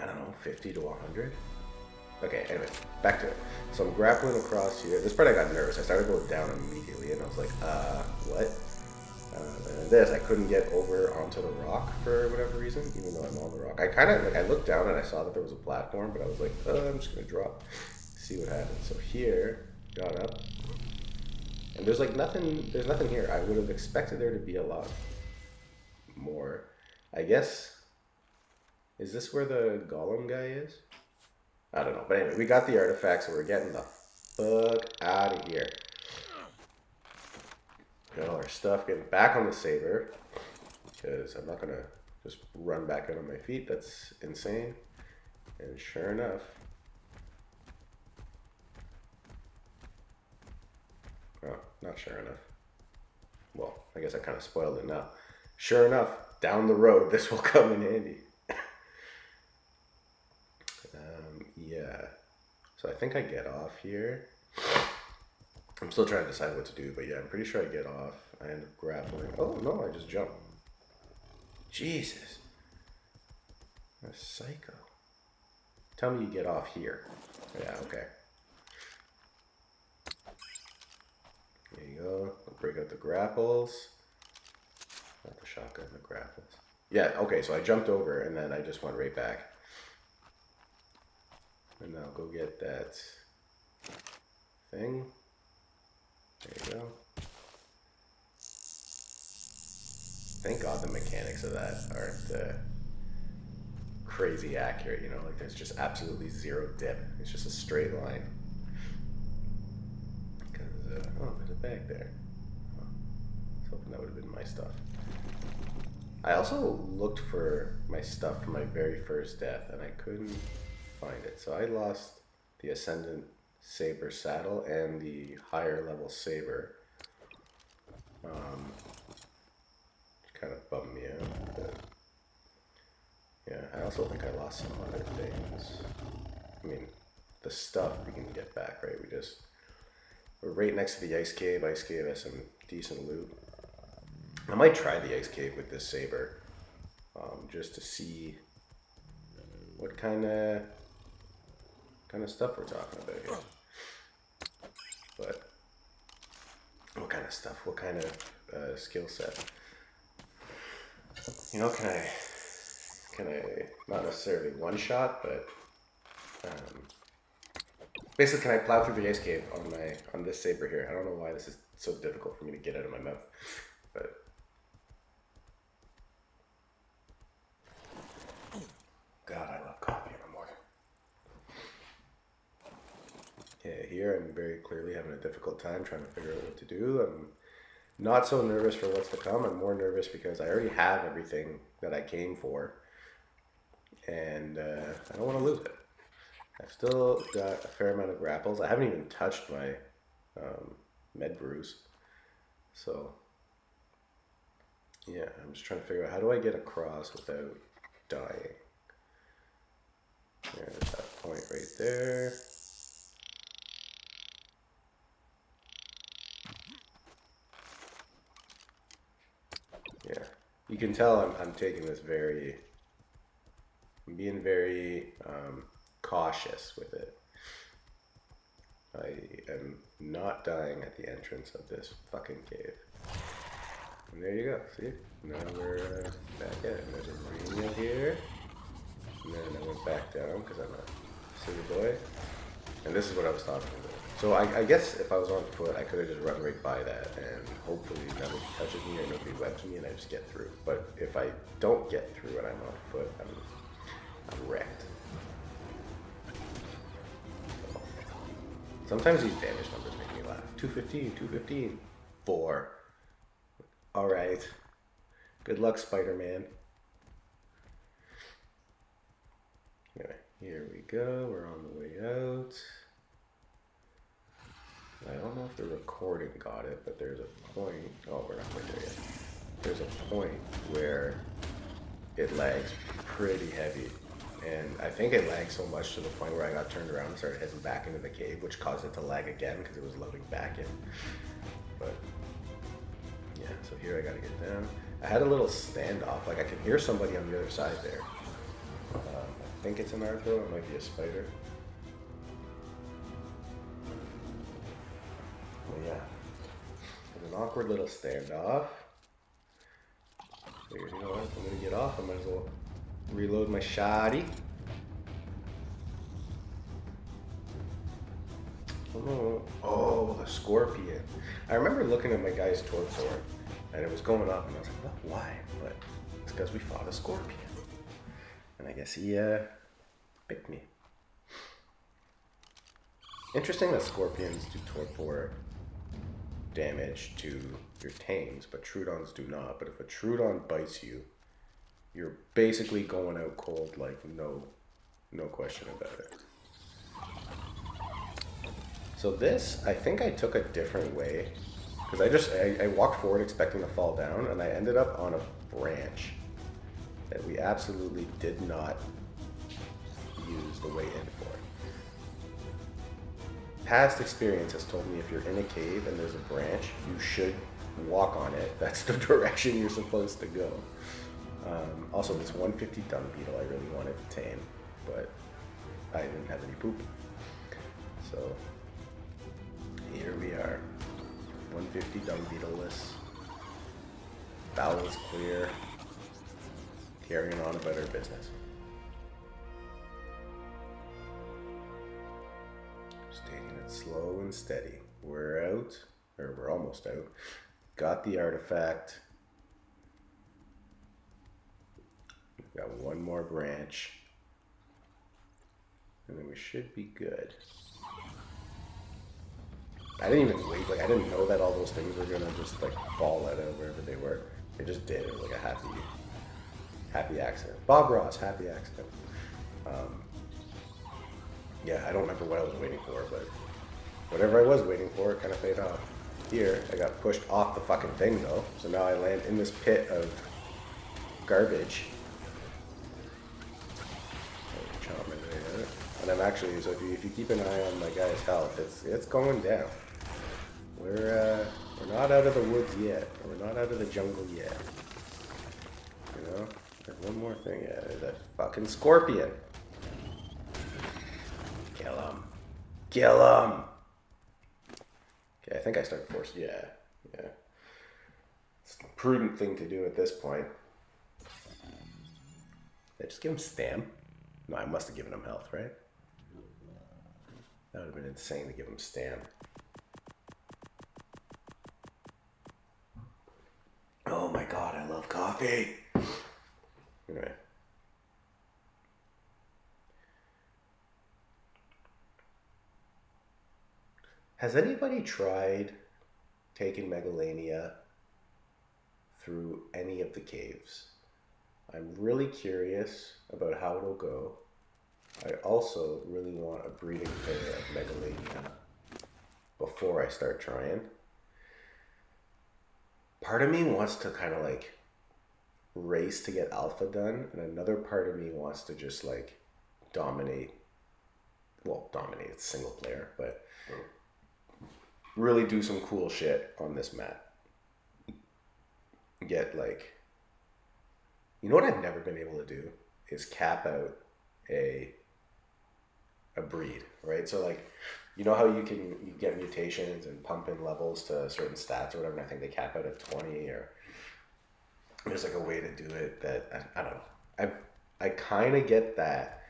Speaker 2: I don't know, 50 to 100. Okay, anyway, back to it. So I'm grappling across here. This part I got nervous. I started going down immediately, and I was like, what? And this, I couldn't get over onto the rock for whatever reason, even though I'm on the rock. I looked down and I saw that there was a platform, but I was like, I'm just gonna drop, see what happens. So here, got up, and there's nothing here. I would have expected there to be a lot more. I guess, is this where the Golem guy is? I don't know, but anyway, we got the artifacts, so we're getting the fuck out of here. Got all our stuff, getting back on the saber, because I'm not gonna just run back out on my feet. That's insane. And sure enough, oh, not sure enough. Well, I guess I kind of spoiled it now. Sure enough, down the road, this will come in handy. Yeah. So I think I get off here. I'm still trying to decide what to do, but yeah, I'm pretty sure I get off. I end up grappling. Oh, no, I just jump. Jesus. A psycho. Tell me you get off here. Yeah, okay. There you go. I'll break out the grapples. Not the shotgun, the grapples. Yeah, okay, so I jumped over and then I just went right back. And I'll go get that thing. There you go. Thank God the mechanics of that aren't crazy accurate, like there's just absolutely zero dip. It's just a straight line. Because, oh, there's a bag there. Oh, I was hoping that would have been my stuff. I also looked for my stuff for my very first death and I couldn't find it. So I lost the Ascendant Saber saddle and the higher level saber. Kind of bummed me out. But yeah, I also think I lost some other things. I mean, the stuff we can get back, right? We're right next to the ice cave. Ice cave has some decent loot. I might try the ice cave with this saber, just to see what kind of stuff we're talking about here. But what kind of stuff? What kind of skill set? Can I not necessarily one shot, but Basically, can I plow through the ice cave on this saber here? I don't know why this is so difficult for me to get out of my mouth, but God, I love coffee in the morning. Yeah, here I'm very clearly having a difficult time trying to figure out what to do. I'm not so nervous for what's to come. I'm more nervous because I already have everything that I came for, and I don't want to lose it. I've still got a fair amount of grapples. I haven't even touched my med brews. So, yeah, I'm just trying to figure out how do I get across without dying. There's that point right there. Yeah, you can tell I'm taking this I'm being very cautious with it. I am not dying at the entrance of this fucking cave. And there you go, see? Now we're back at it. There's a marina here. And then I went back down because I'm a silly boy. And this is what I was talking about. So I guess if I was on foot, I could have just run right by that and hopefully nobody touches me or nobody webs me and I just get through. But if I don't get through and I'm on foot, I'm wrecked. Sometimes these damage numbers make me laugh. 215, 215, 4. Alright. Good luck, Spider-Man. Anyway, here we go. We're on the way out. I don't know if the recording got it, but there's a point. Oh, we're not quite there yet. There's a point where it lags pretty heavy. And I think it lagged so much to the point where I got turned around and started heading back into the cave, which caused it to lag again because it was loading back in. But yeah, so here I gotta get down. I had a little standoff, like I can hear somebody on the other side there. I think it's an Arthro, it might be a spider. But yeah, it's an awkward little standoff. Figured, you know what, if I'm gonna get off, I might as well reload my shoddy. Oh, the scorpion. I remember looking at my guy's sword and it was going up and I was like, well, why? But it's because we fought a scorpion. And I guess he picked me. Interesting that scorpions do torpor damage to your tames, but Trudons do not. But if a Trudon bites you, you're basically going out cold, like no question about it. So this, I think I took a different way, because I walked forward expecting to fall down, and I ended up on a branch that we absolutely did not use the way in for. Past experience has told me if you're in a cave and there's a branch, you should walk on it. That's the direction you're supposed to go. Also, this 150 dung beetle I really wanted to tame, but I didn't have any poop. So here we are, 150 dung beetleless, bowels clear, carrying on about our business. Just taking it slow and steady. We're out, or we're almost out. Got the artifact. We've got one more branch. And then we should be good. I didn't even wait, like I didn't know that all those things were gonna just like fall out of wherever they were. They just did. It was like a happy accident. Bob Ross, happy accident. Yeah, I don't remember what I was waiting for, but whatever I was waiting for, it kind of paid off. Here, I got pushed off the fucking thing though, so now I land in this pit of garbage. And I'm actually, so if you keep an eye on my guy's health, it's going down. We're not out of the woods yet. We're not out of the jungle yet. You know? There's one more thing. Yeah, there's that fucking scorpion. Kill him. Kill him! Okay, I think I start forcing. Yeah. It's the prudent thing to do at this point. Did I just give him stam? No, I must have given him health, right? That would have been insane to give him Stan. Oh my god, I love coffee. Anyway. Has anybody tried taking Megalania through any of the caves? I'm really curious about how it'll go. I also really want a breeding pair of Megalania before I start trying. Part of me wants to kind of like race to get alpha done, and another part of me wants to just like dominate. Well, dominate, it's single player, but really do some cool shit on this map. Get like, you know what I've never been able to do is cap out a breed, right? So like, you know how you get mutations and pump in levels to certain stats or whatever, and I think they cap out at 20, or there's like a way to do it that I don't know. I kind of get that,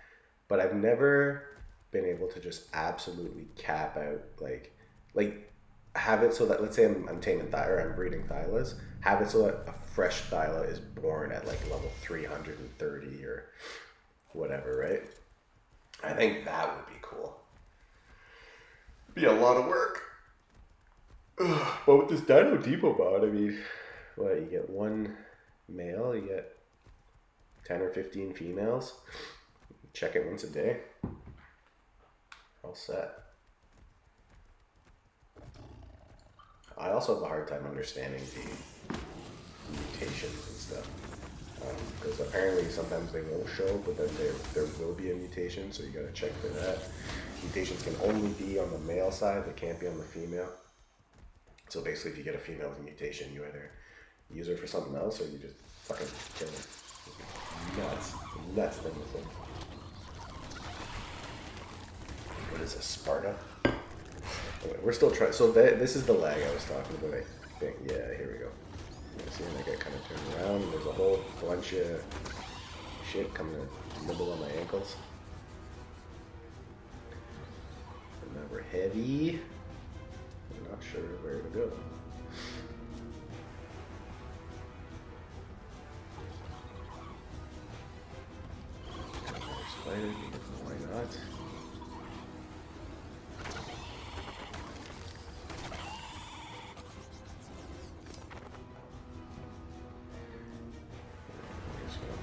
Speaker 2: but I've never been able to just absolutely cap out like have it so that, let's say I'm taming Thyla, I'm breeding Thylas, have it so that a fresh Thyla is born at like level 330 or whatever, right? I think that would be cool. Be a lot of work. But with this Dino Depot mod, I mean, what, you get one male, you get 10 or 15 females, check it once a day, all set. I also have a hard time understanding the mutations and stuff, because apparently sometimes they won't show, but then there will be a mutation, so you gotta check for that. Mutations can only be on the male side, they can't be on the female. So basically if you get a female with a mutation, you either use her for something else or you just fucking kill her. Nuts thing with them. What is this, Sparta? Anyway, we're still trying, so this is the lag I was talking about, I think. Yeah, here we go. See, like I kind of turn around and there's a whole bunch of shit coming to nibble on my ankles. And now we're heavy. I'm not sure where to go. Spider, why not?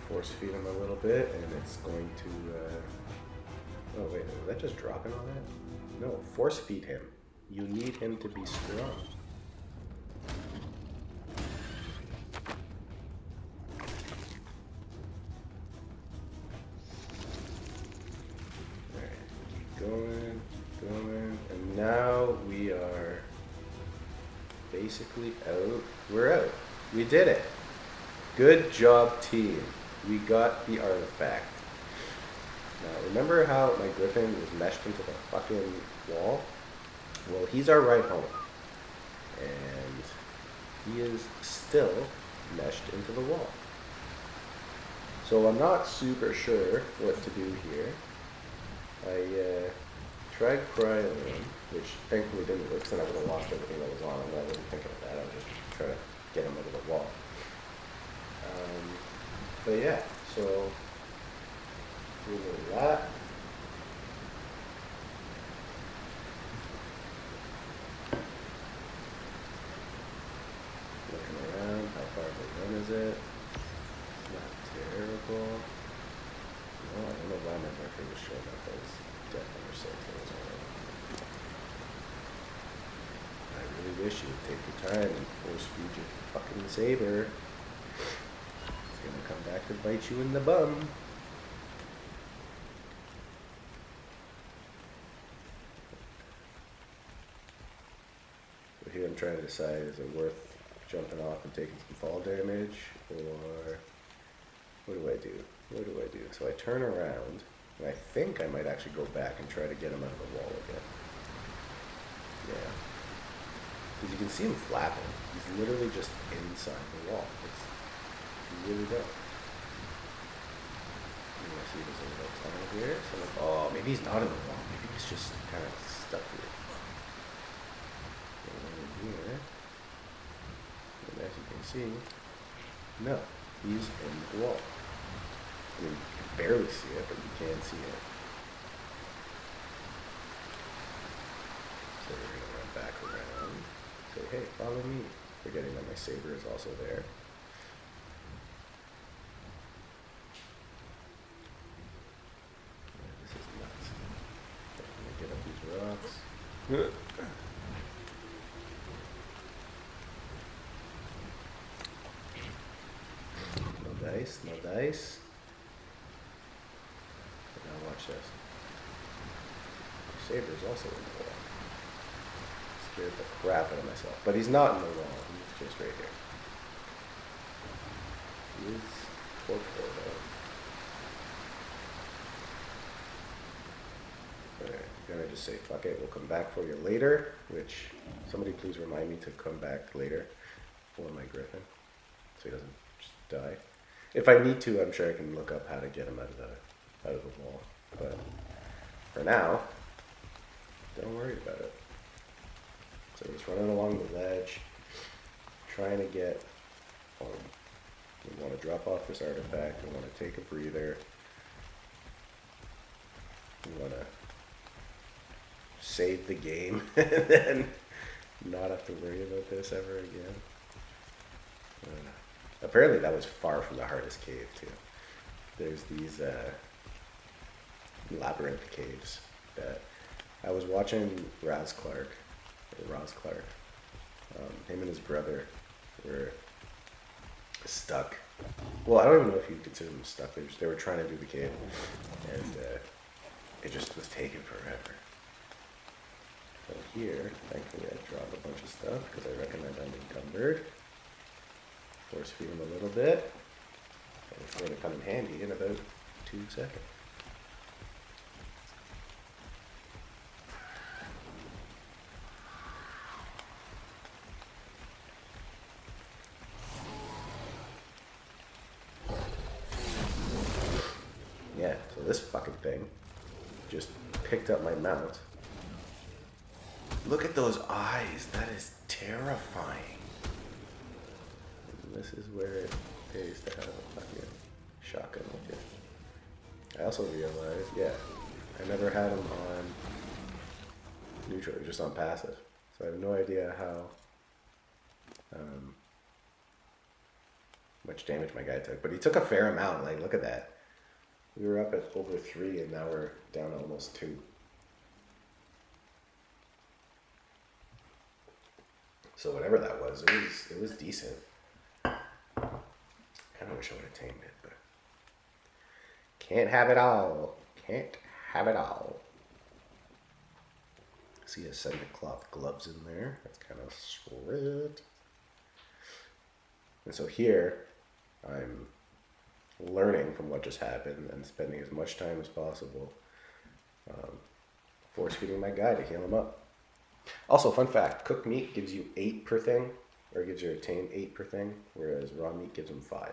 Speaker 2: Force feed him a little bit, and it's going to. Oh wait, was that just dropping on that? No, force feed him. You need him to be strong. Alright, keep going, and now we are basically out. We're out. We did it. Good job, team. We got the artifact. Now, remember how my griffin was meshed into the fucking wall? Well, he's our right home. And he is still meshed into the wall. So I'm not super sure what to do here. I tried crying him, which thankfully didn't work, because then I would have lost everything that was on him. I wasn't thinking of that. I was just trying to get him out of the wall. But yeah, so do a little of that. Looking around, how far of a run is it? It's not terrible. No, I don't know why my marker was showing up as death number 6. I really wish you would take your time and force feed your fucking saber. Gonna come back to bite you in the bum. So here I'm trying to decide, is it worth jumping off and taking some fall damage, or what do I do? What do I do? So I turn around, and I think I might actually go back and try to get him out of the wall again. Yeah. Because you can see him flapping. He's literally just inside the wall. You really don't. see if there's any notes on here. So like, oh, maybe he's not in the wall. Maybe he's just kind of stuck here. And here, and as you can see, no, he's in the wall. I mean, you can barely see it, but you can see it. So we're going to run back around. Say, hey, follow me. Forgetting that my saber is also there. Yeah, this is nuts. Okay, I'm going to get up these rocks. No dice, no dice. But now watch this. My saber is also in the wall. Scared the crap out of myself. But he's not in the wall. He's just right here. He is torpor though. Alright, I'm gonna just say fuck it, we'll come back for you later. Which, somebody please remind me to come back later for my griffin. So he doesn't just die. If I need to, I'm sure I can look up how to get him out of the wall. But for now, don't worry about it. So he's running along the ledge, trying to get home. We want to drop off this artifact, we want to take a breather. We want to save the game and then not have to worry about this ever again. Apparently that was far from the hardest cave too. There's these labyrinth caves that I was watching Roz Clark. Him and his brother were stuck. Well, I don't even know if you consider them stuck. They were trying to do the cave, and it just was taking forever. So here, thankfully, I dropped a bunch of stuff because I recognize I'm encumbered. Force feed him a little bit. And it's going to come in handy in about 2 seconds. Yeah, so this fucking thing just picked up my mount. Look at those eyes. That is terrifying. And this is where it pays to have a fucking shotgun with you. I also realized, yeah, I never had them on neutral, just on passive. So I have no idea how much damage my guy took. But he took a fair amount. Like, look at that. We were up at over 3 and now we're down to almost 2. So whatever that was, it was decent. I kind of wish I would have tamed it, but can't have it all. Can't have it all. See ascendant cloth gloves in there. That's kind of sweet. And so here, I'm learning from what just happened and spending as much time as possible force feeding my guy to heal him up. Also, fun fact, cooked meat gives you 8 per thing, or gives your tame 8 per thing, whereas raw meat gives them 5.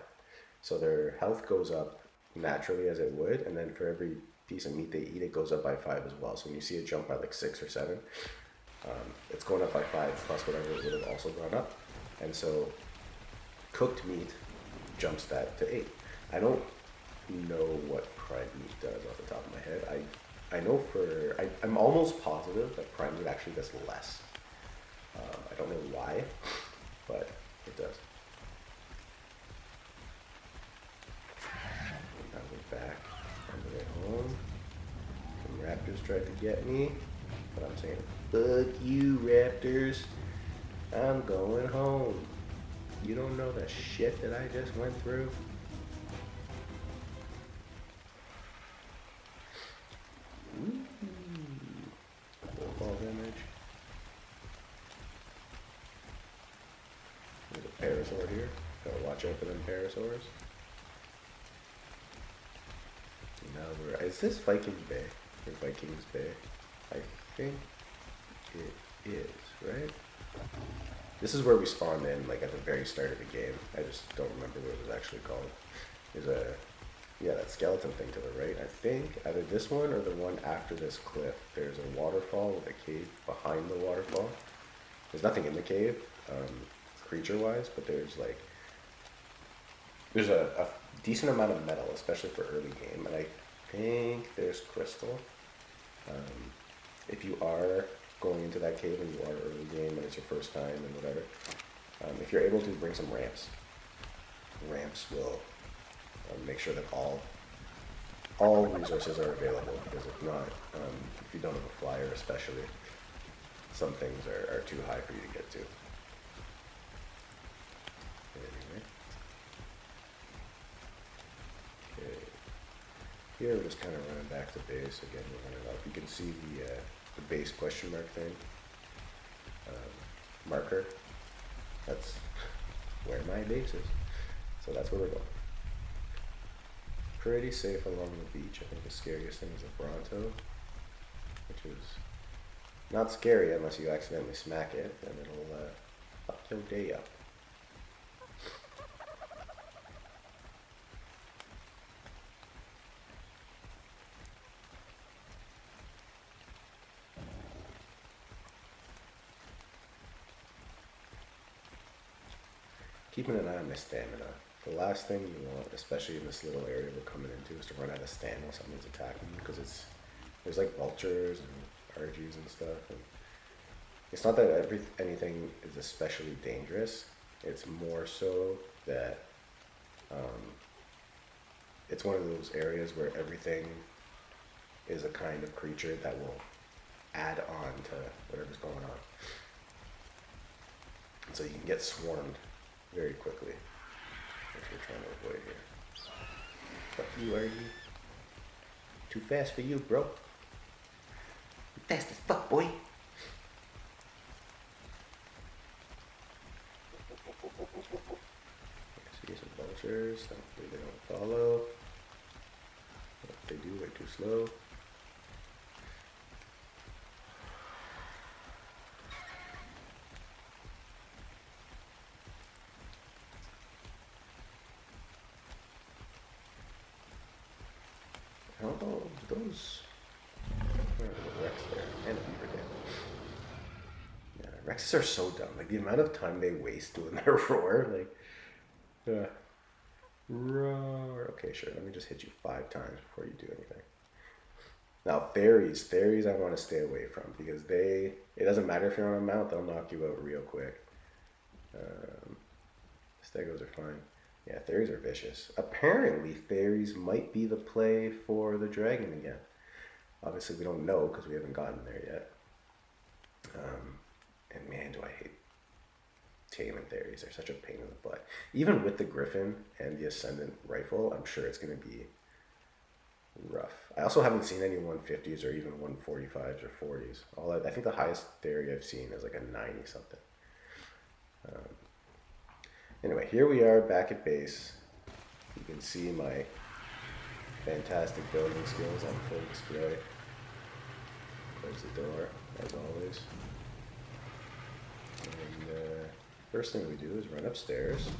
Speaker 2: So their health goes up naturally as it would, and then for every piece of meat they eat, it goes up by 5 as well. So when you see it jump by like 6 or 7, it's going up by 5 plus whatever it would have also gone up. And so cooked meat jumps that to 8. I don't know what prime meat does off the top of my head. I know I'm almost positive that prime meat actually does less. I don't know why, but it does. Now we're back on the way home. Some raptors tried to get me, but I'm saying, fuck you, raptors. I'm going home. You don't know the shit that I just went through? Ball damage. There's a parasaur here. Gotta watch out for them parasaurs. Now is this Vikings Bay? Or Vikings Bay? I think it is, right? This is where we spawned in, like at the very start of the game. I just don't remember what it was actually called. There's a yeah, that skeleton thing to the right. I think either this one or the one after this cliff. There's a waterfall with a cave behind the waterfall. There's nothing in the cave, creature-wise, but there's a decent amount of metal, especially for early game, and I think there's crystal. If you are going into that cave and you are early game and it's your first time and whatever, if you're able to, bring some ramps. Ramps will make sure that all resources are available, because if not, if you don't have a flyer especially, some things are too high for you to get to. Anyway. Okay. Here we're just kind of running back to base. Again, we're running up. You can see the base question mark thing. Marker. That's where my base is. So that's where we're going. Pretty safe along the beach. I think the scariest thing is a Bronto, which is not scary unless you accidentally smack it, and it'll fuck your day up. Keeping an eye on my stamina. The last thing you want, especially in this little area we're coming into, is to run out of stamina while something's attacking you, because there's like vultures and RGs and stuff. And it's not that anything is especially dangerous. It's more so that it's one of those areas where everything is a kind of creature that will add on to whatever's going on. And so you can get swarmed very quickly, which we're trying to avoid here. Fuck you, RG. Too fast for you, bro. Fast as fuck, boy. See some vultures. Hopefully they don't follow. If they do, they're too slow. I don't know those. There's a Rex there and a beaver dam. Yeah, Rexes are so dumb. Like the amount of time they waste doing their roar. Like, roar. Okay, sure. Let me just hit you 5 times before you do anything. Now fairies I want to stay away from, because it doesn't matter if you're on a mount, they'll knock you out real quick. Stegos are fine. Yeah, fairies are vicious. Apparently, fairies might be the play for the dragon again. Obviously, we don't know because we haven't gotten there yet. And man, do I hate taming fairies. They're such a pain in the butt. Even with the griffin and the ascendant rifle, I'm sure it's going to be rough. I also haven't seen any 150s or even 145s or 40s. I think the highest fairy I've seen is like a 90 something. Anyway, here we are back at base. You can see my fantastic building skills on full display. There's the door, as always. And first thing we do is run upstairs.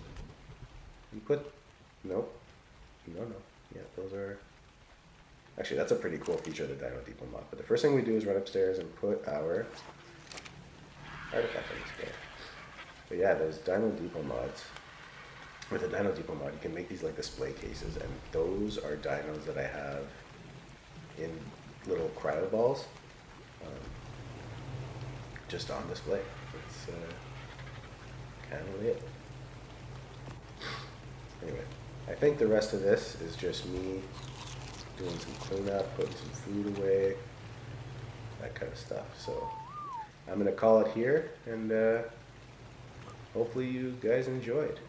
Speaker 2: You nope. No. Yeah, those are... Actually, that's a pretty cool feature of the Dino Depot mod. But the first thing we do is run upstairs and put our artifact on display. But yeah, those Dino Depot mods, with the Dino Depot mod, you can make these like display cases, and those are dinos that I have in little cryo balls, just on display. It's kind of it. Anyway, I think the rest of this is just me doing some cleanup, putting some food away, that kind of stuff. So I'm gonna call it here, and hopefully you guys enjoyed.